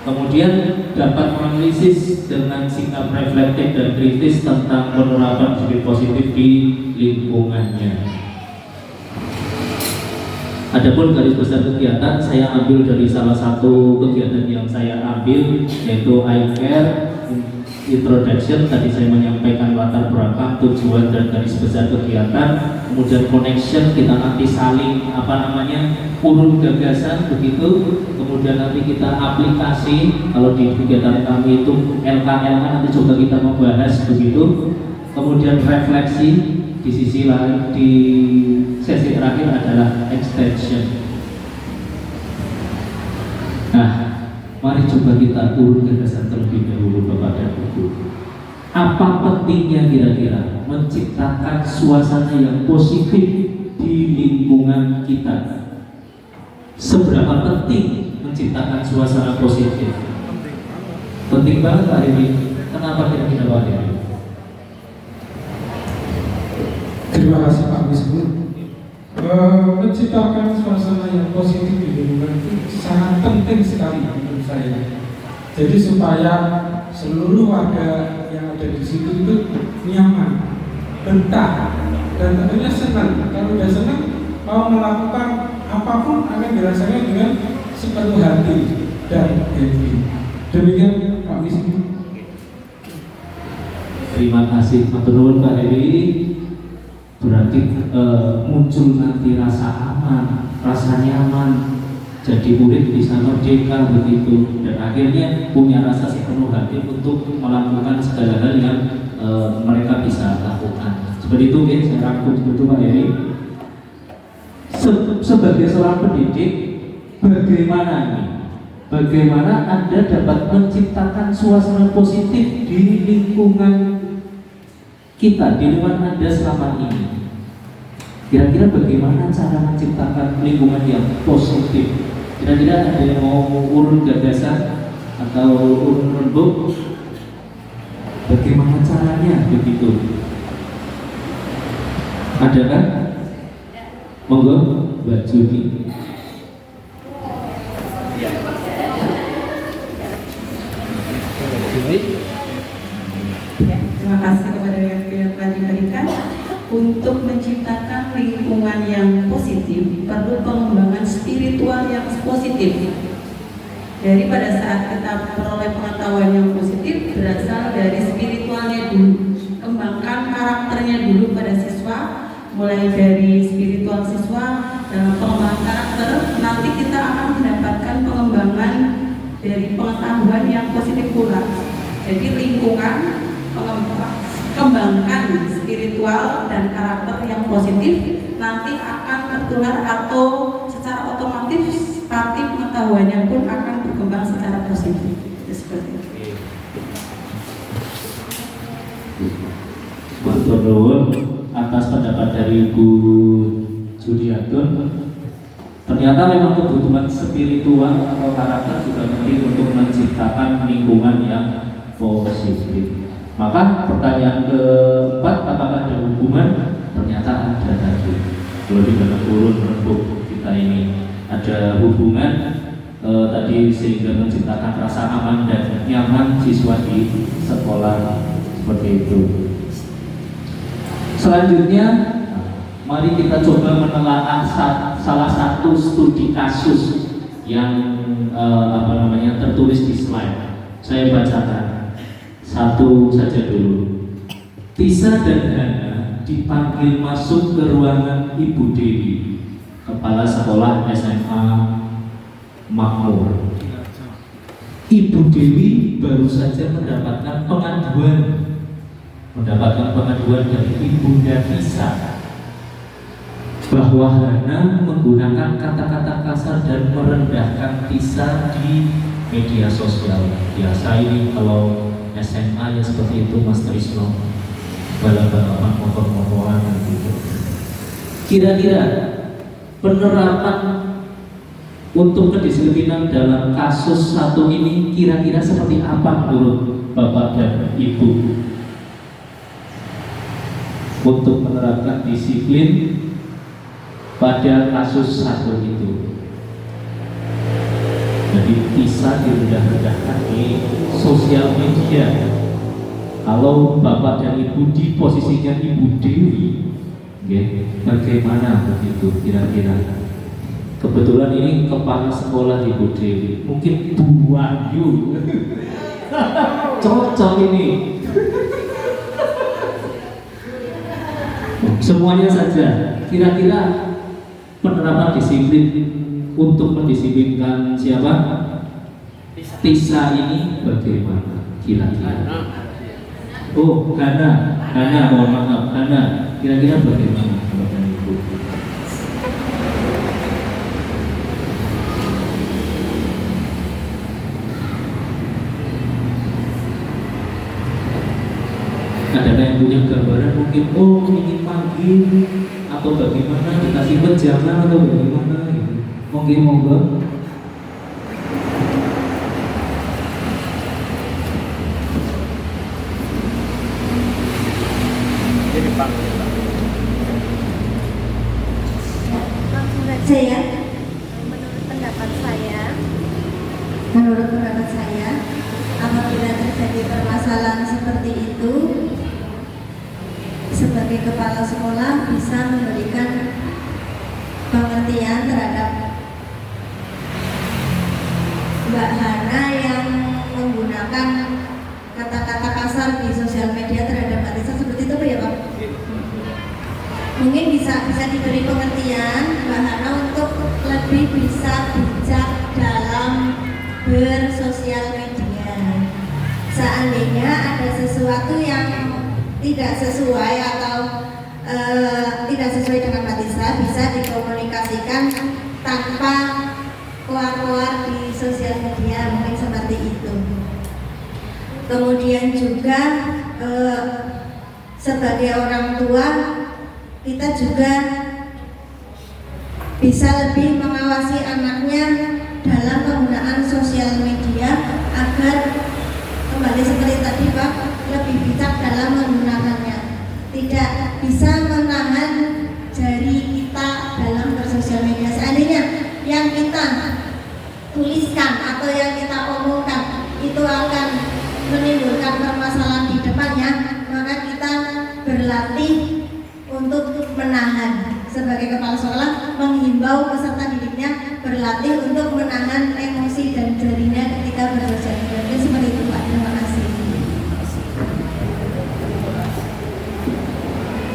Kemudian dapat menganalisis dengan sikap reflektif dan kritis tentang penerapan disiplin positif di lingkungannya. Adapun garis besar kegiatan saya ambil dari salah satu kegiatan yang saya ambil, yaitu I-Care Introduction. Tadi saya menyampaikan latar belakang, tujuan dan garis besar kegiatan. Kemudian connection, kita nanti saling urun gagasan begitu. Kemudian nanti kita aplikasi, kalau di kegiatan kami itu LKL nanti coba kita membahas begitu. Kemudian refleksi, di sisi lain di sesi terakhir adalah extension. Nah, mari coba kita urut gagasan terlebih dahulu Bapak dan Ibu. Apa pentingnya kira-kira menciptakan suasana yang positif di lingkungan kita? Seberapa penting menciptakan suasana positif? Penting banget Pak Heri. Kenapa kira-kira Pak Heri? Terima kasih Pak Wisnu. Menciptakan suasana yang positif di lingkungan itu sangat penting sekali menurut saya. Jadi supaya seluruh warga yang ada di situ itu nyaman, betah, dan tentunya senang. Kalau udah senang, mau melakukan apapun akan dirasakan dengan sepenuh hati. dan happy. Demikian Pak Misi. Terima kasih matur nuwun Pak Heri. Berarti muncul nanti rasa aman, rasa nyaman, jadi murid bisa merdeka begitu, dan akhirnya punya rasa sepenuh hati untuk melakukan segala hal yang mereka bisa lakukan. Seperti itu ya, saya rangkum betul Pak Heri. Sebagai seorang pendidik, bagaimana ini? Bagaimana Anda dapat menciptakan suasana positif di lingkungan kita, di lingkungan Anda selama ini? Kira-kira bagaimana cara menciptakan lingkungan yang positif? Kira-kira ada yang mau urun gagasan atau urun rembuk? Bagaimana caranya begitu? Ada kan? Monggo, Mbak Juni. Terima kasih kepada yang telah diberikan. Untuk menciptakan lingkungan yang positif perlu pengembangan spiritual yang positif. Dari pada saat kita peroleh pengetahuan yang positif berasal dari spiritualnya dulu. Kembangkan karakternya dulu pada siswa, mulai dari spiritual siswa dalam pengembangan karakter. Nanti kita akan mendapatkan pengembangan dari pengetahuan yang positif pula. Jadi lingkungan kembangkan spiritual dan karakter yang positif, nanti akan tertular atau secara otomatis arti pengetahuannya pun akan berkembang secara positif. Seperti itu. Matur nuwun atas pendapat dari Ibu Judiatun. Ternyata memang kebutuhan spiritual atau karakter juga penting untuk menciptakan lingkungan yang positif. Maka pertanyaan keempat, apakah ada hubungan? Ternyata ada tadi. Lebih banyak turun rembuk kita ini ada hubungan tadi sehingga menciptakan rasa aman dan nyaman siswa di sekolah seperti itu. Selanjutnya, mari kita coba menelaah salah satu studi kasus yang tertulis di slide. Saya bacakan satu saja dulu. Tisa dan Hana dipanggil masuk ke ruangan Ibu Dewi, kepala sekolah SMA Makmur. Ibu Dewi baru saja mendapatkan pengaduan dari Ibunda Tisa bahwa Hana menggunakan kata-kata kasar dan merendahkan Tisa di media sosial. Biasa ini kalau SMA ya seperti itu, Mas Trisno, balap-balapan motor-motoran gitu. Kira-kira penerapan untuk kedisiplinan dalam kasus satu ini kira-kira seperti apa menurut Bapak dan Ibu untuk menerapkan disiplin pada kasus satu itu? Jadi bisa direndah-rendahkan di sosial media. Kalau Bapak dan Ibu di posisinya Ibu Dewi, bagaimana begitu kira-kira? Kebetulan ini kepala sekolah Ibu Dewi, mungkin Bu Wahyu. Cocok ini. Semuanya saja. Kira-kira penerapan disiplin untuk mendisiplinkan siapa? Tisa ini bagaimana kira-kira? Oh, Hana, mohon maaf, Hana, kira-kira bagaimana Bapak Ibu? Adakah yang punya gambaran mungkin, oh ingin panggil atau bagaimana, dikasih pejangan atau bagaimana gitu? Monggo. Menurut pendapat saya, apabila terjadi permasalahan seperti itu, sebagai kepala sekolah bisa memberikan pengertian terhadap Mbak Hana yang menggunakan kata-kata kasar di sosial media terhadap Mbak Tisa seperti itu ya Pak? Mungkin bisa diberi pengertian Mbak Hana untuk lebih bisa bijak dalam bersosial media. Seandainya ada sesuatu yang tidak sesuai atau tidak sesuai dengan Mbak Tisa, bisa dikomunikasikan tanpa keluar-keluar di sosial media, mungkin seperti itu. Kemudian juga sebagai orang tua, kita juga bisa lebih mengawasi anaknya dalam penggunaan sosial media agar kembali seperti tadi Pak, lebih bijak dalam menggunakannya. Tidak bisa menahan jari kita dalam bersosial media. Seandainya yang kita tuliskan atau yang kita omongkan itu akan menimbulkan permasalahan di depannya, maka kita berlatih untuk menahan. Sebagai kepala sekolah menghimbau peserta didiknya berlatih untuk menahan emosi dan jarinya ketika bersosial media. Seperti itu Pak, terima kasih.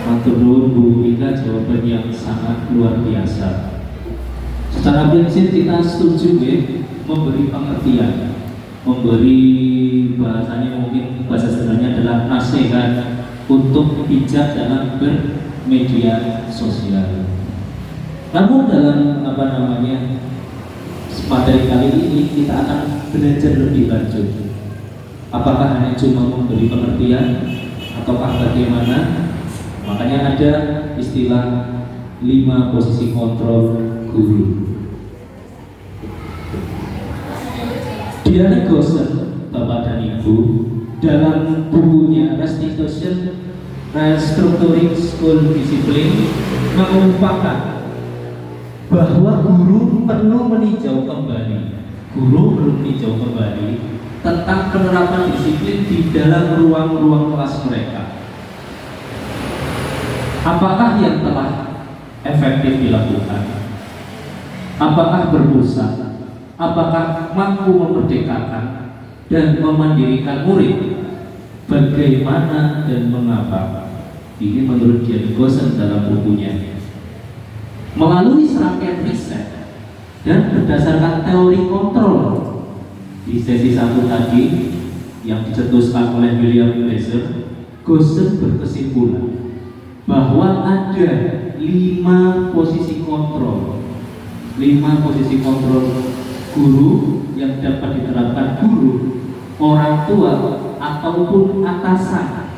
Matur nuwun Bu Ika, jawaban yang sangat luar biasa. Secara prinsip kita setuju ya, memberi pengertian, memberi bahasanya mungkin bahasa sederhananya adalah nasihat untuk bijak dalam bermedia sosial. Namun dalam materi kali ini kita akan belajar lebih lanjut. Apakah hanya cuma memberi pengertian ataukah bagaimana? Makanya ada istilah 5 posisi kontrol guru. Diana Gosen, Bapak dan Ibu, dalam bukunya Restructuring School Discipline mengungkapkan bahwa guru perlu meninjau kembali tentang penerapan disiplin di dalam ruang-ruang kelas mereka. Apakah yang telah efektif dilakukan? Apakah berpusat? Apakah mampu memerdekakan dan memandirikan murid? Bagaimana dan mengapa? Ini menurut Diana Gosen dalam bukunya. Melalui serangkaian riset dan berdasarkan teori kontrol di sesi 1 tadi yang dicetuskan oleh William Glasser, Gosen berkesimpulan bahwa ada 5 posisi kontrol guru yang dapat diterapkan guru, orang tua ataupun atasan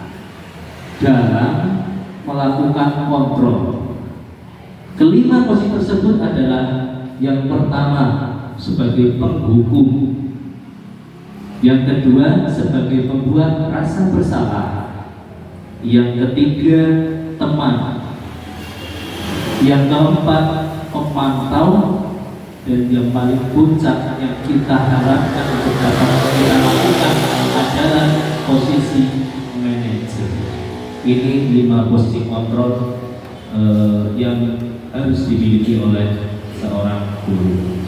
dalam melakukan kontrol. Kelima posisi tersebut adalah yang pertama sebagai penghukum, yang kedua sebagai pembuat rasa bersalah, yang ketiga teman, yang keempat pemantau, dan yang paling puncak yang kita harapkan untuk dapat kita lakukan adalah posisi manajer. Ini 5 posisi kontrol yang harus dimiliki oleh seorang guru.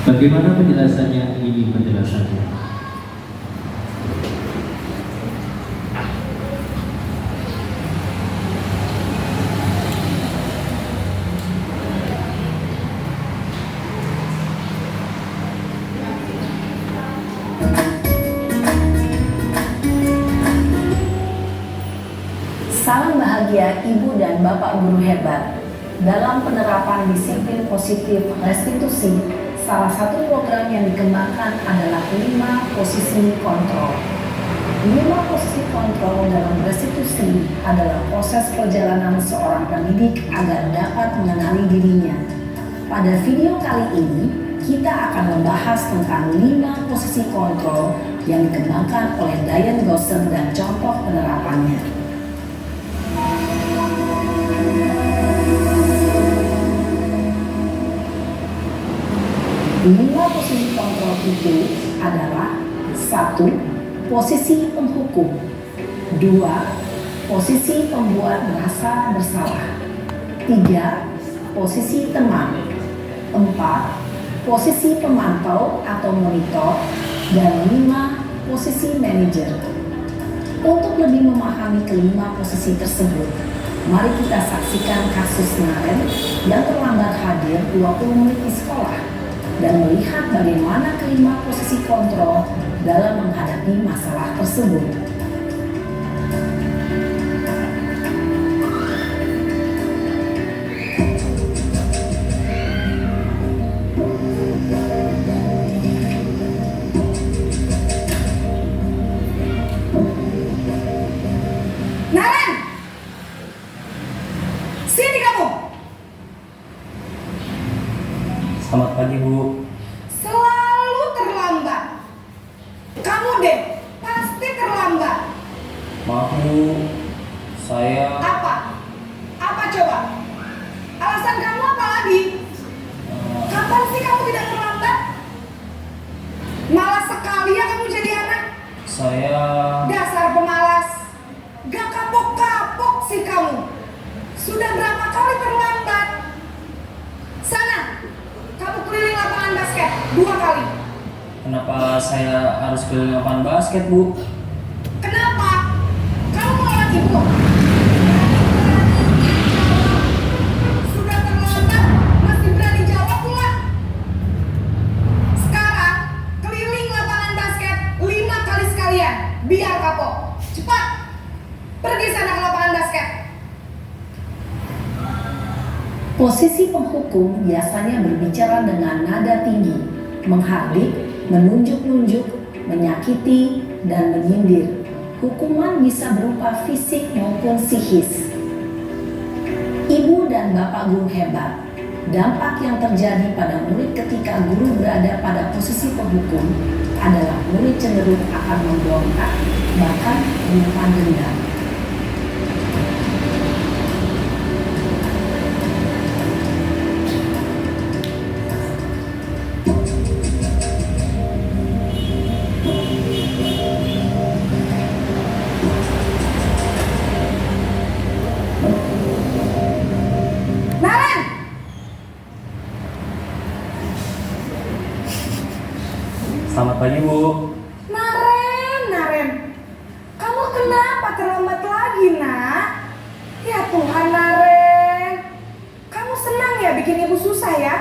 Bagaimana penjelasannya? Ini penjelasannya. Salam bahagia Ibu dan Bapak guru hebat. Dalam penerapan disiplin positif restitusi, salah satu program yang dikembangkan adalah 5 posisi kontrol. 5 posisi kontrol dalam restitusi adalah proses perjalanan seorang pendidik agar dapat mengenali dirinya. Pada video kali ini, kita akan membahas tentang 5 posisi kontrol yang dikembangkan oleh Diana Gosen dan contoh penerapannya. 5 posisi kontrol itu adalah 1. Posisi penghukum, 2. Posisi pembuat merasa bersalah, 3. Posisi teman, 4. posisi pemantau atau monitor, dan 5 posisi manajer. Untuk lebih memahami kelima posisi tersebut, mari kita saksikan kasus Naren yang terlambat hadir 20 menit di sekolah dan melihat bagaimana kelima posisi kontrol dalam menghadapi masalah tersebut. Selamat pagi, Bu. Selalu terlambat. Kamu deh, pasti terlambat. Maaf, Bu. Saya... Apa? Apa coba? Alasan kamu apa lagi? Kapan sih kamu tidak terlambat? Malas sekali ya kamu jadi anak. Saya... Dasar pemalas. Gak kapok-kapok sih kamu. Sudah berapa kali terlambat? Sana, kamu keliling lapangan basket 2 kali. Kenapa saya harus keliling lapangan basket, Bu? Kenapa? Kamu melawan ibu. Sudah terlambat, masih berani jawab pula. Sekarang, keliling lapangan basket 5 kali sekalian, biar kapok. Cepat, pergi sana ke lapangan basket. Posisi penghukum biasanya berbicara dengan nada tinggi, menghardik, menunjuk-nunjuk, menyakiti, dan menyindir. Hukuman bisa berupa fisik maupun psikis. Ibu dan bapak guru hebat. Dampak yang terjadi pada murid ketika guru berada pada posisi penghukum adalah murid cenderung akan memberontak, bahkan menyimpan dendam. Selamat pagi, Bu. Naren, kamu kenapa terlambat lagi, nak? Ya Tuhan, Naren, kamu senang ya bikin ibu susah ya?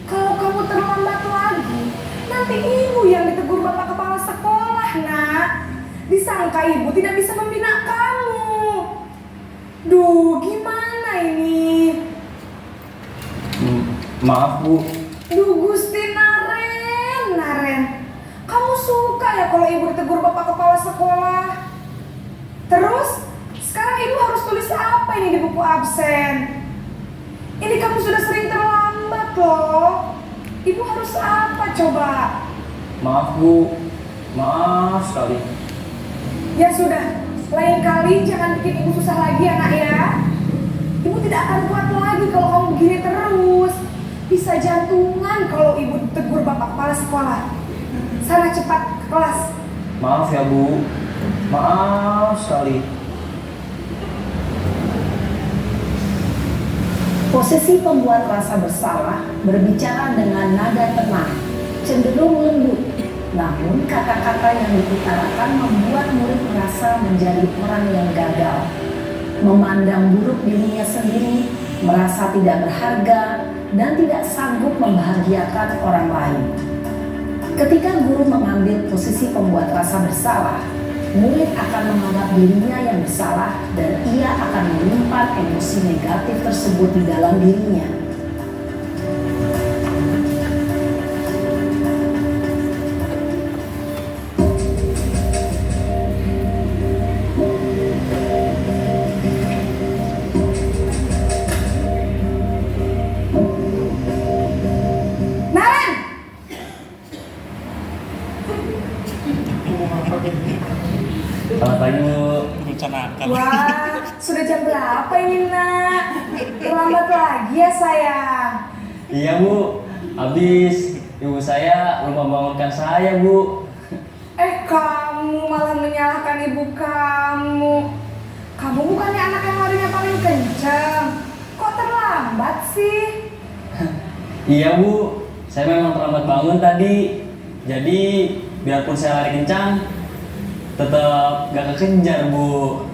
Kalau kamu terlambat lagi, nanti ibu yang ditegur bapak kepala sekolah, nak. Disangka ibu tidak bisa membina kamu. Duh, gimana ini? Maaf, Bu. Duh, Gusti Naren, kamu suka ya kalau ibu ditegur bapak kepala sekolah? Terus, sekarang ibu harus tulis apa ini di buku absen? Ini kamu sudah sering terlambat loh. Ibu harus apa coba? Maaf, Bu. Maaf sekali. Ya sudah, lain kali jangan bikin ibu susah lagi ya, nak ya. Ibu tidak akan kuat lagi kalau kamu begini terus. Bisa jantungan kalau ibu tegur bapak kepala sekolah. Sana cepat ke kelas. Maaf ya, Bu. Maaf sekali. Posisi pembuat rasa bersalah berbicara dengan nada tenang, cenderung lembut. Namun kata-kata yang diutarakan membuat murid merasa menjadi orang yang gagal, memandang buruk dirinya sendiri, merasa tidak berharga, dan tidak sanggup membahagiakan orang lain. Ketika guru mengambil posisi pembuat rasa bersalah, murid akan menganggap dirinya yang bersalah dan ia akan menyimpan emosi negatif tersebut di dalam dirinya. Selamat pagi, Bu. Wah, sudah jam berapa ini, nak? Terlambat lagi ya, sayang? Iya, Bu. Habis ibu saya belum membangunkan saya, Bu. Kamu malah menyalahkan ibu kamu. Kamu bukannya anak yang larinya paling kencang. Kok terlambat sih? Iya, Bu. Saya memang terlambat bangun tadi. Jadi biarpun saya lari kencang, tetap gak kekejar, Bu.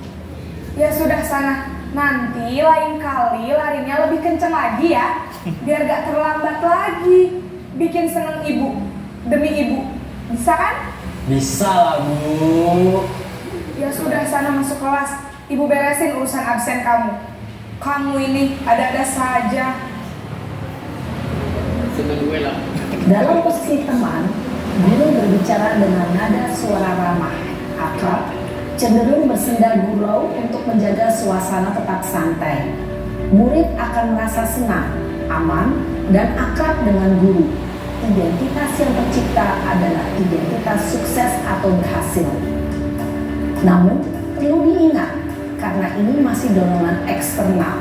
Ya sudah sana. Nanti lain kali larinya lebih kenceng lagi ya. Biar gak terlambat lagi. Bikin seneng ibu. Demi ibu. Bisa kan? Bisa lah, Bu. Ya sudah sana masuk kelas. Ibu beresin urusan absen kamu. Kamu ini ada-ada saja. Dalam posisi teman, guru berbicara dengan nada suara ramah, akrab, cenderung bersenda gurau untuk menjaga suasana tetap santai. Murid akan merasa senang, aman, dan akrab dengan guru. Identitas yang tercipta adalah identitas sukses atau berhasil. Namun, perlu diingat, karena ini masih dorongan eksternal,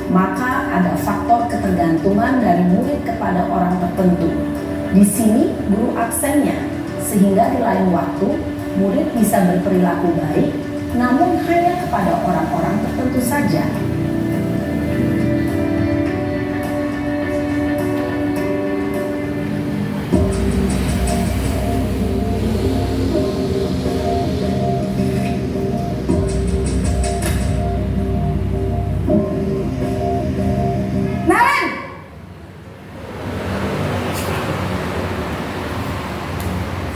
maka ada faktor ketergantungan dari murid kepada orang tertentu. Di sini guru aksennya, sehingga di lain waktu murid bisa berperilaku baik, namun hanya kepada orang-orang tertentu saja.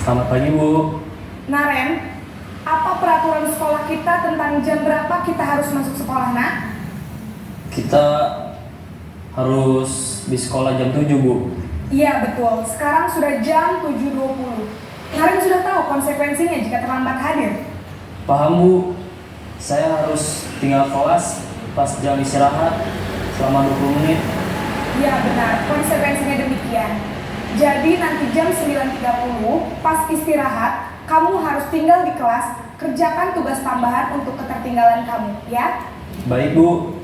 Selamat pagi, Bu. Naren, apa peraturan sekolah kita tentang jam berapa kita harus masuk sekolah, nak? Kita harus di sekolah jam 7, Bu. Iya, betul. Sekarang sudah jam 7.20. Naren sudah tahu konsekuensinya jika terlambat hadir. Paham, Bu. Saya harus tinggal kelas pas jam istirahat selama 20 menit. Iya, benar. Konsekuensinya demikian. Jadi nanti jam 9.30 pas istirahat, kamu harus tinggal di kelas, kerjakan tugas tambahan untuk ketertinggalan kamu, ya? Baik, Bu.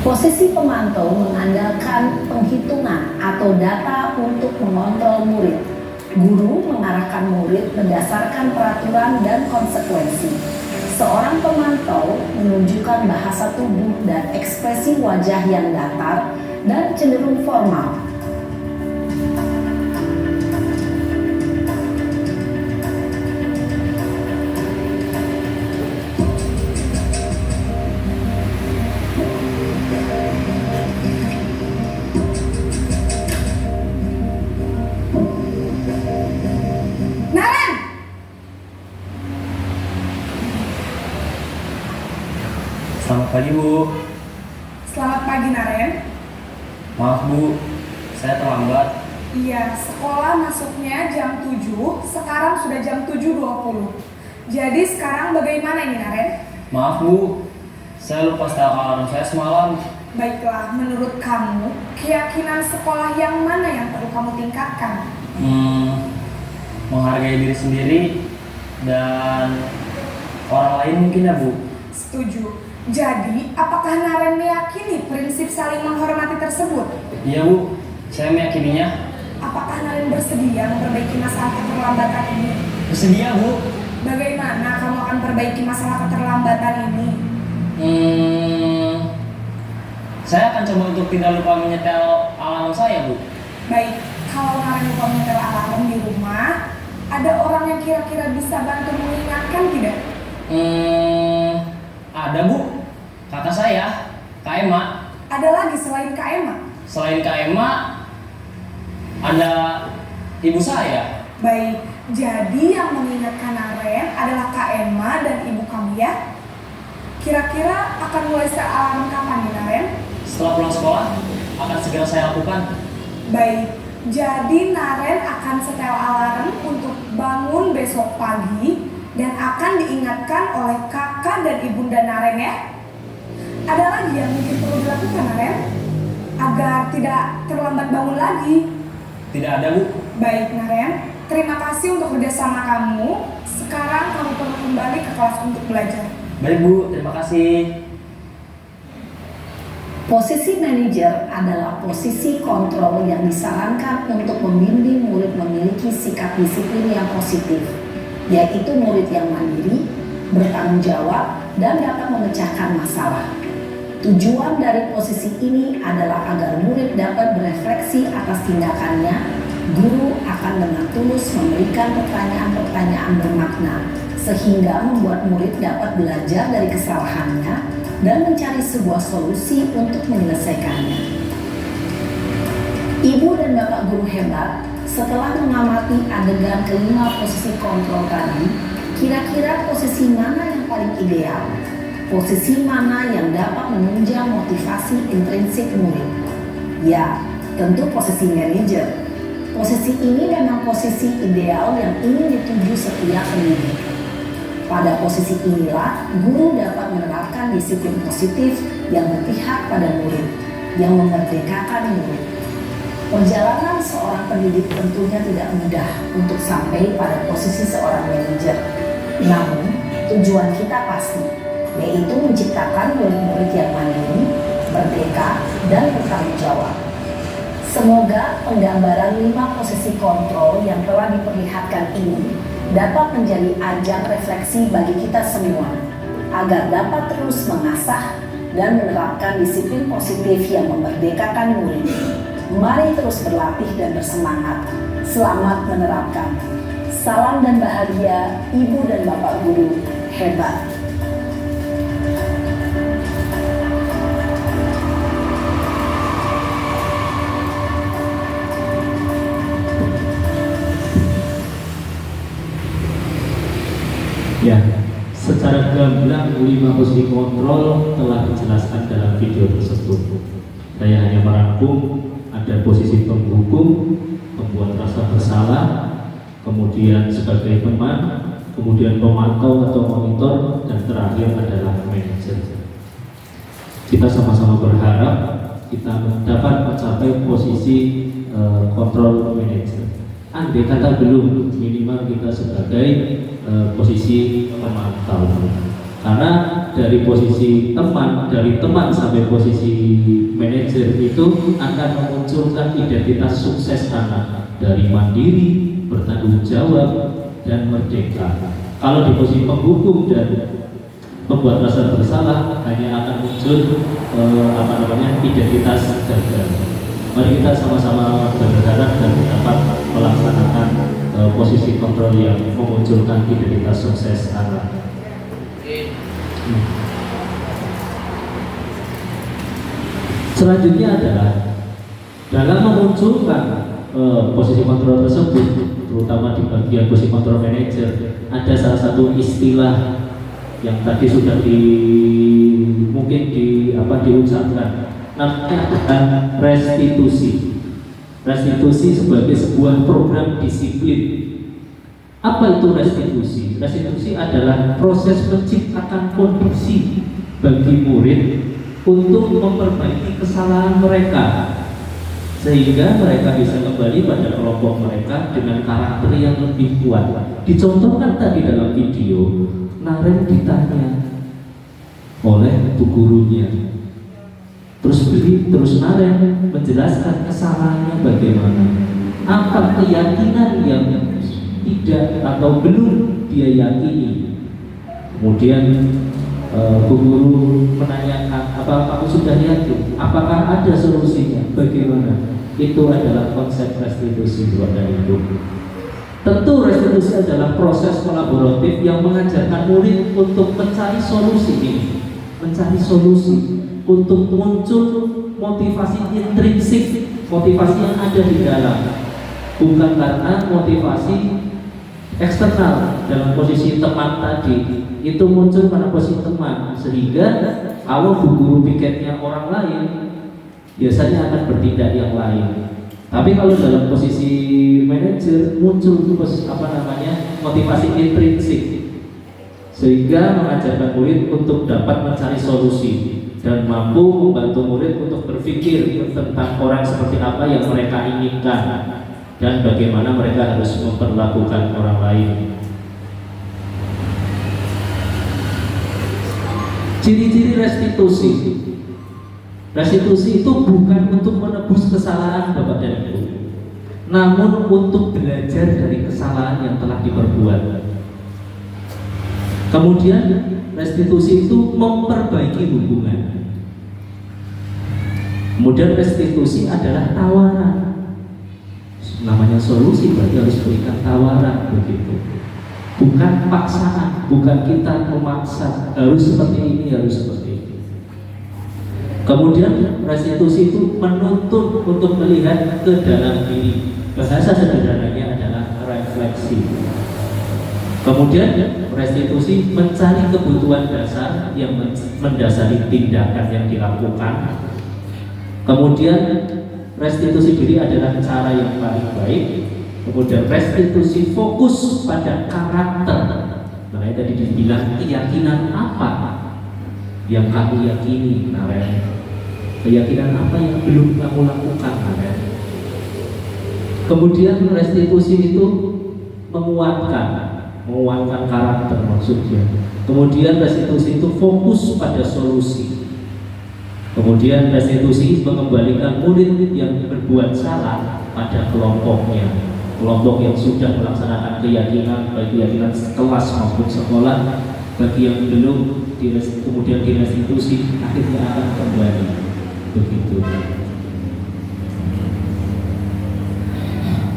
Posisi pemantau mengandalkan penghitungan atau data untuk mengontrol murid. Guru mengarahkan murid berdasarkan peraturan dan konsekuensi. Seorang pemantau menunjukkan bahasa tubuh dan ekspresi wajah yang datar dan cenderung formal. Naren! Selamat pagi, Bu. Selamat pagi, Naren. Maaf, Bu. Saya terlambat. Iya, sekolah masuknya jam 7, sekarang sudah jam 7.20. Jadi sekarang bagaimana ini, Naren? Maaf, Bu. Saya lupa setel alarm saya semalam. Baiklah, menurut kamu, keyakinan sekolah yang mana yang perlu kamu tingkatkan? Menghargai diri sendiri dan orang lain mungkin, ya, Bu. Setuju. Jadi, apakah Naren meyakini prinsip saling menghormati tersebut? Iya, Bu. Saya meyakininya. Apakah Naren bersedia memperbaiki masalah keterlambatan ini? Bersedia, Bu. Bagaimana kamu akan perbaiki masalah keterlambatan ini? Saya akan coba untuk tidak lupa menyetel alarm saya, Bu. Baik, kalau Naren lupa menyetel alarm di rumah, ada orang yang kira-kira bisa bantu mengingatkan tidak? Ada, Bu. Kakak saya, Kak Emma. Ada lagi selain Kak Emma? Selain Kak Emma, ada ibu saya. Baik, jadi yang mengingatkan Naren adalah Kak Emma dan ibu kamu, ya? Kira-kira akan mulai setel alarm kapan nih, Naren? Setelah pulang sekolah, akan segera saya lakukan. Baik, jadi Naren akan setel alarm untuk bangun besok pagi dan akan diingatkan oleh kakak dan ibunda Naren, ya? Ada lagi yang mungkin perlu dilakukan, Naren? Agar tidak terlambat bangun lagi. Tidak ada, Bu. Baik, Naren. Terima kasih untuk kerjasama kamu. Sekarang kamu perlu kembali ke kelas untuk belajar. Baik, Bu. Terima kasih. Posisi manajer adalah posisi kontrol yang disarankan untuk membimbing murid memiliki sikap disiplin yang positif, yaitu murid yang mandiri, bertanggung jawab, dan dapat memecahkan masalah. Tujuan dari posisi ini adalah agar murid dapat berefleksi atas tindakannya. Guru akan dengan tulus memberikan pertanyaan-pertanyaan bermakna sehingga membuat murid dapat belajar dari kesalahannya dan mencari sebuah solusi untuk menyelesaikannya. Ibu dan Bapak guru hebat, setelah mengamati adegan kelima posisi kontrol tadi, kira-kira posisi mana yang paling ideal? Posisi mana yang dapat menunjang motivasi intrinsik murid? Ya, tentu posisi manajer. Posisi ini memang posisi ideal yang ingin dituju setiap pendidik. Pada posisi inilah, guru dapat menerapkan disiplin positif yang berpihak pada murid, yang memerdekakan murid. Perjalanan seorang pendidik tentunya tidak mudah untuk sampai pada posisi seorang manajer. Namun, tujuan kita pasti, yaitu menciptakan murid-murid yang mandiri, merdeka, dan bertanggung jawab. Semoga penggambaran 5 posisi kontrol yang telah diperlihatkan ini dapat menjadi ajang refleksi bagi kita semua, agar dapat terus mengasah dan menerapkan disiplin positif yang memerdekakan murid. Mari terus berlatih dan bersemangat. Selamat menerapkan. Salam dan bahagia, Ibu dan Bapak guru hebat. Ya, secara gamblang 5 posisi kontrol telah dijelaskan dalam video tersebut. Saya hanya merangkum, ada posisi penghukum, pembuat rasa bersalah, kemudian sebagai teman, kemudian pemantau atau monitor, dan terakhir adalah manajer. Kita sama-sama berharap kita dapat mencapai posisi kontrol manajer. Andai kata belum, minimal kita sebagai posisi pemantau. Karena dari posisi teman, dari teman sampai posisi manajer itu akan memunculkan identitas sukses anak dari mandiri, bertanggung jawab, dan merdeka. Kalau di posisi penghukum dan pembuat rasa bersalah, hanya akan muncul identitas gagal. Mari kita sama-sama berharap dan dapat melaksanakan posisi kontrol yang memunculkan identitas sukses anak. Selanjutnya adalah dalam memunculkan posisi kontrol tersebut, terutama di bagian posisi kontrol manajer, ada salah satu istilah yang tadi sudah diucapkan, namanya restitusi. Restitusi sebagai sebuah program disiplin. Apa itu restitusi? Restitusi adalah proses menciptakan kondisi bagi murid untuk memperbaiki kesalahan mereka, sehingga mereka bisa kembali pada kelompok mereka dengan karakter yang lebih kuat. Dicontohkan tadi dalam video, Naren ditanya oleh bu gurunya, terus Naren menjelaskan kesalahannya bagaimana, apa keyakinan yang tidak atau belum dia yakini. Kemudian bu guru menanyakan, apa kamu sudah yakin? Apakah ada solusinya? Bagaimana? Itu adalah konsep restitusi Bapak Ibu. Tentu restitusi adalah proses kolaboratif yang mengajarkan murid untuk mencari solusi ini, mencari solusi untuk muncul motivasi intrinsik, motivasi yang ada di dalam, bukan karena motivasi eksternal. Dalam posisi teman tadi itu muncul pada posisi teman, sehingga kalau bu guru piketnya orang lain biasanya akan bertindak yang lain. Tapi kalau dalam posisi manajer muncul motivasi intrinsik, sehingga mengajarkan murid untuk dapat mencari solusi dan mampu membantu murid untuk berpikir tentang orang seperti apa yang mereka inginkan dan bagaimana mereka harus memperlakukan orang lain. Ciri-ciri restitusi. Restitusi itu bukan untuk menebus kesalahan Bapak dan Ibu, namun untuk belajar dari kesalahan yang telah diperbuat. Kemudian restitusi itu memperbaiki hubungan. Kemudian restitusi adalah tawaran. Namanya solusi berarti harus berikan tawaran begitu. Bukan paksaan, bukan kita memaksa harus seperti ini, harus seperti ini. Kemudian restitusi itu menuntut untuk melihat ke dalam diri. Bahasa sederhananya adalah refleksi. Kemudian restitusi mencari kebutuhan dasar yang mendasari tindakan yang dilakukan. Kemudian restitusi diri adalah cara yang paling baik. Kemudian restitusi fokus pada karakter. Makanya tadi dibilang keyakinan apa yang kamu yakini, keyakinan apa yang belum kamu lakukan. Kemudian restitusi itu menguatkan karakter maksudnya. Kemudian restitusi itu fokus pada solusi. Kemudian restitusi mengembalikan murid yang berbuat salah pada kelompoknya, kelompok yang sudah melaksanakan keyakinan, baik keyakinan kelas maupun sekolah. Bagi yang belum, kemudian direstitusi, akhirnya akan kembali. Begitu.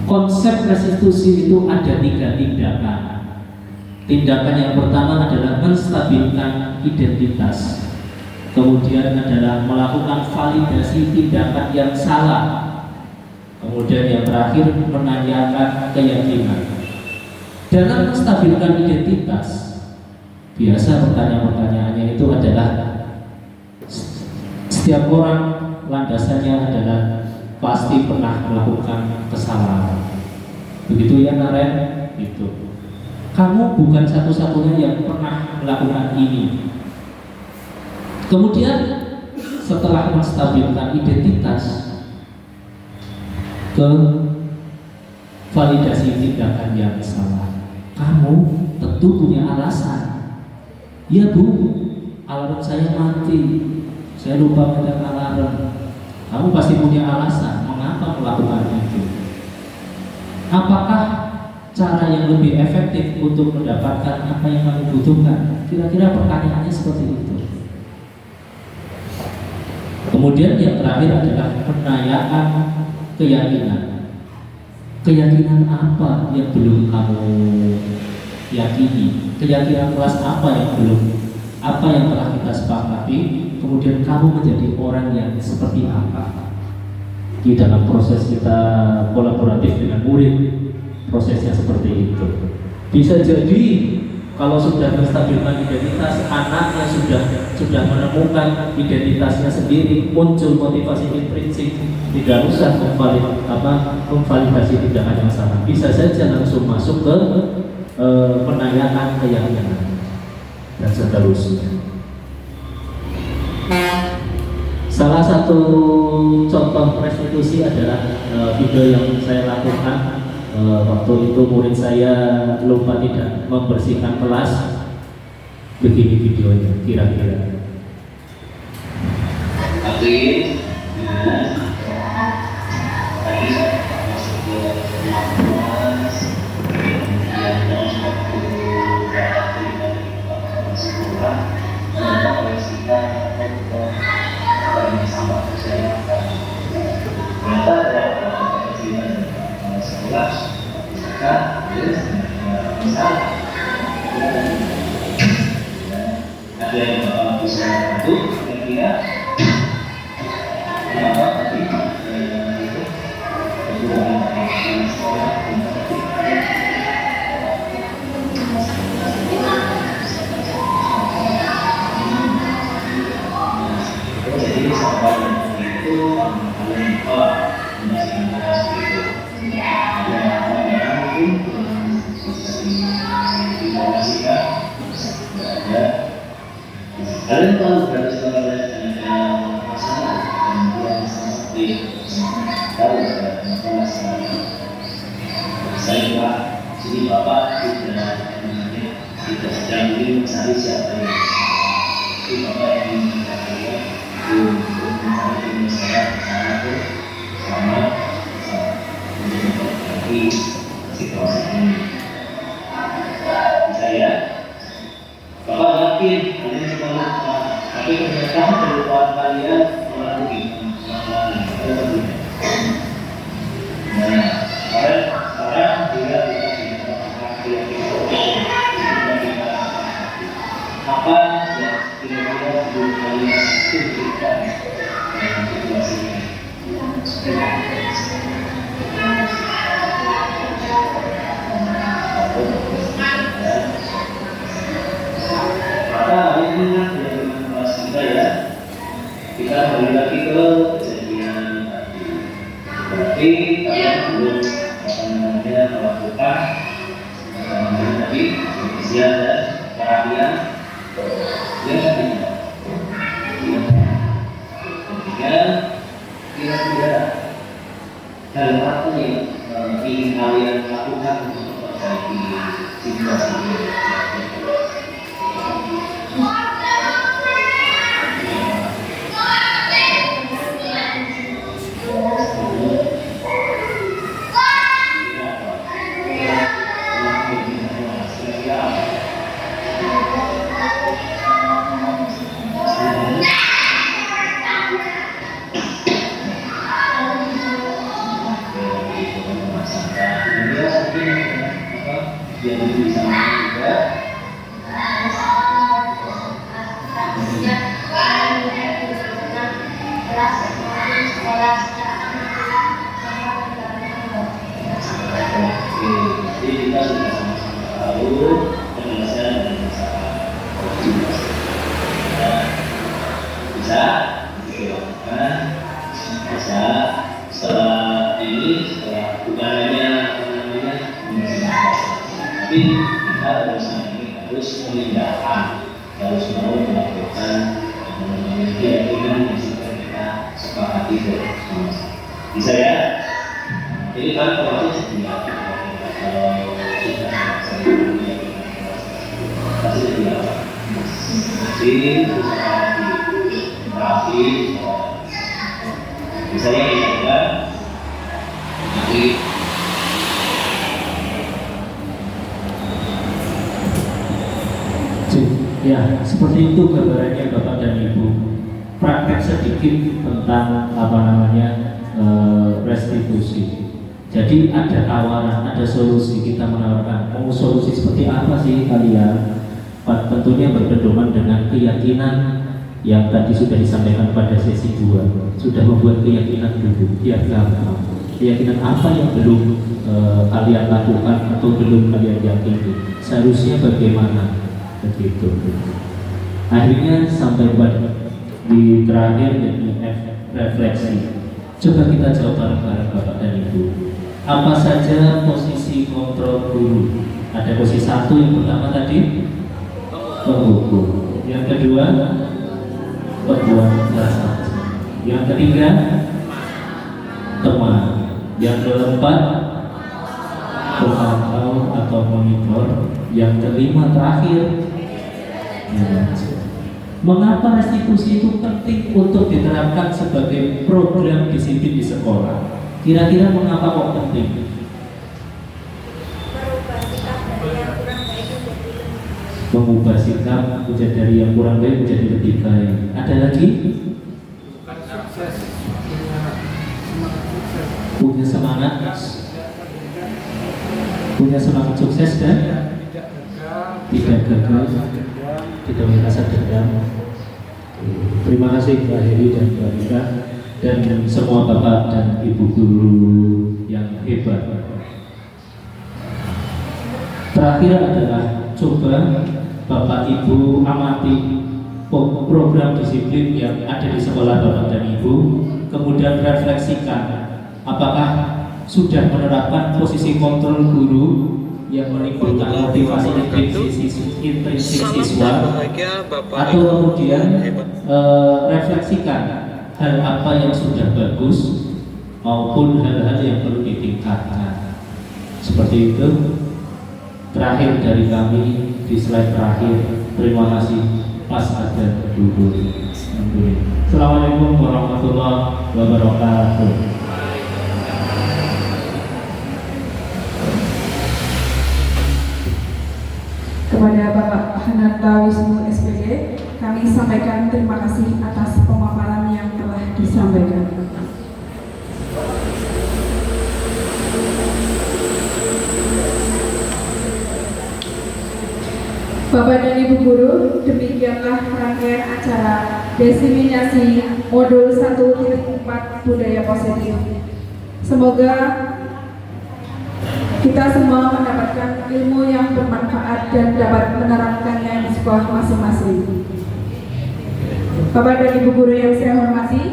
Konsep restitusi itu ada 3 tindakan. Tindakan yang pertama adalah menstabilkan identitas. Kemudian adalah melakukan validasi tindakan yang salah. Kemudian yang terakhir menanyakan keyakinan. Dalam menstabilkan identitas, biasa pertanyaan-pertanyaannya itu adalah setiap orang landasannya adalah pasti pernah melakukan kesalahan. Begitu ya Naren? Itu. Kamu bukan satu-satunya yang pernah melakukan ini. Kemudian setelah menstabilkan identitas, ke validasi tindakan yang salah. Kamu tentu punya alasan. Ya Bu, alarm saya mati, saya lupa menekan alarm. Kamu pasti punya alasan mengapa melakukan itu. Apakah cara yang lebih efektif untuk mendapatkan apa yang kamu butuhkan? Kira-kira pertanyaannya seperti itu. Kemudian yang terakhir adalah penayaan keyakinan. Keyakinan apa yang belum kamu yakini? Keyakinan kelas apa yang telah kita sepakati? Kemudian kamu menjadi orang yang seperti apa? Di dalam proses kita kolaboratif dengan murid, prosesnya seperti itu. Bisa jadi kalau sudah menstabilkan identitas, anaknya sudah menemukan identitasnya sendiri, muncul motivasi intrinsik, tidak usah memvalidasi tindakan yang salah. Bisa saja langsung masuk ke menanyakan keyakinan dan seterusnya. Salah satu contoh restitusi adalah video yang saya lakukan. Waktu itu murid saya lupa tidak membersihkan kelas. Begini videonya kira-kira. Tadi saya masuk ke kelas, kemudian dalam waktu sekolah, oleh kita dari sama saya ternyata ada sekolah misalkan misal ada yang bisa bantu kira-kira kenapa tadi sekolah jadi sahabat itu paling masih itu kalian tahu berapa sekolah ada masalah yang seperti tahu masalah saya Pak, jadi Bapak tidak sedang mencari siapa yang itu Bapak yang mencari untuk mencari masalah itu sama di situasi ini. Saya Bapak yakin kalian sekolah, tapi ternyata keluar kalian melalui diberikan dalam situasinya. Maka hari ini yang bahas kita ya, kita kembali lagi ke kejadian tadi. Berarti kalian belum melakukan tadi ujian dan perhatian kemudian kira-kira hal apa yang ingin kalian lakukan untuk memperbaiki situasi ini? Yang bisa juga jadi kita sudah sama-sama tahu penyelesaian dari masalah bisa dilakukan, bisa setelah ini, setelah bukan hanya tapi kita harus menindakkan, harus mau melakukan dan memiliki keyakinan yang sudah kita sepakati bersama. Bisa ya? Jadi kan proses sedia. Kalau kita sering keyakinan pasti sedia. Jadi sepakati, bisa ya kita nanti. Ya, seperti itu gambarannya Bapak dan Ibu. Praktek sedikit tentang restitusi. Jadi ada tawaran, ada solusi, kita menawarkan. Mau solusi seperti apa sih kalian? Tentunya berpedoman dengan keyakinan yang tadi sudah disampaikan pada sesi 2. Sudah membuat keyakinan dulu, biar gampang. Keyakinan apa yang belum kalian lakukan atau belum kalian yakini? Seharusnya bagaimana? Begitu. Akhirnya sampai di terakhir jadi refleksi. Coba kita jawab bareng-bareng Bapak dan Ibu. Apa saja posisi kontrol guru? Ada posisi 1 yang pertama tadi penghukum. Yang kedua pembuat rasa. Yang ketiga teman. Yang keempat pemantau atau monitor. Yang kelima terakhir. Mengapa restitusi itu penting untuk diterapkan sebagai program disiplin di sekolah? Kira-kira mengapa kok penting? Mengubah sikap dari yang kurang baik menjadi lebih baik. Ada lagi? Punya semangat sukses dan tidak gagal, tidak merasa dendam. Terima kasih Mbak Heri dan Mbak Rika dan semua Bapak dan Ibu guru yang hebat. Terakhir adalah coba Bapak Ibu amati program disiplin yang ada di sekolah Bapak dan Ibu, kemudian refleksikan apakah sudah menerapkan posisi kontrol guru yang menimbulkan motivasi intrinsik siswa, atau kemudian refleksikan hal apa yang sudah bagus maupun hal-hal yang perlu ditingkatkan. Seperti itu. Terakhir dari kami di slide terakhir. Terima kasih. Pas ada dulu. Assalamualaikum warahmatullahi wabarakatuh. Kepada Bapak Hananta Wisnu SPD, kami sampaikan terima kasih atas pemaparan yang telah disampaikan. Bapak dan Ibu guru, demikianlah rangkaian acara diseminasi modul 1.4 budaya positif. Semoga kita semua mendapatkan ilmu yang bermanfaat dan dapat menerapkannya di sekolah masing-masing. Bapak dan Ibu guru yang saya hormati,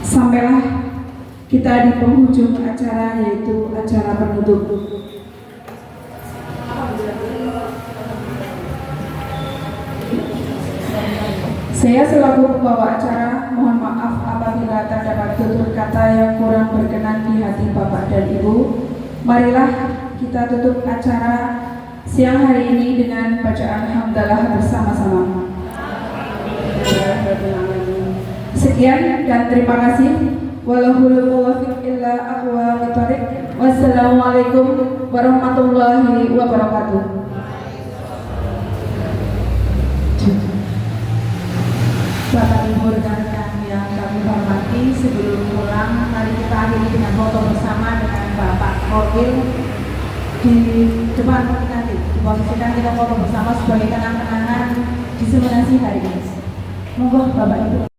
sampailah kita di penghujung acara, yaitu acara penutup. Saya selaku pembawa acara mohon maaf apabila terdapat tutur kata yang kurang berkenan di hati Bapak dan Ibu. Marilah kita tutup acara siang hari ini dengan bacaan hamdalah bersama-sama. Sekian dan terima kasih. Wallahul muwaffiq illa aqwamit thoriq. Wassalamualaikum warahmatullahi wabarakatuh. Bapak Ibu rekan-rekan yang kami hormati, sebelum pulang mari kita akhiri dengan foto bersama dengan Bapak Korwil di depan nanti. Diposisikan kita foto bersama sebagai kenang-kenangan diseminasi hari ini. Monggo Bapak Ibu.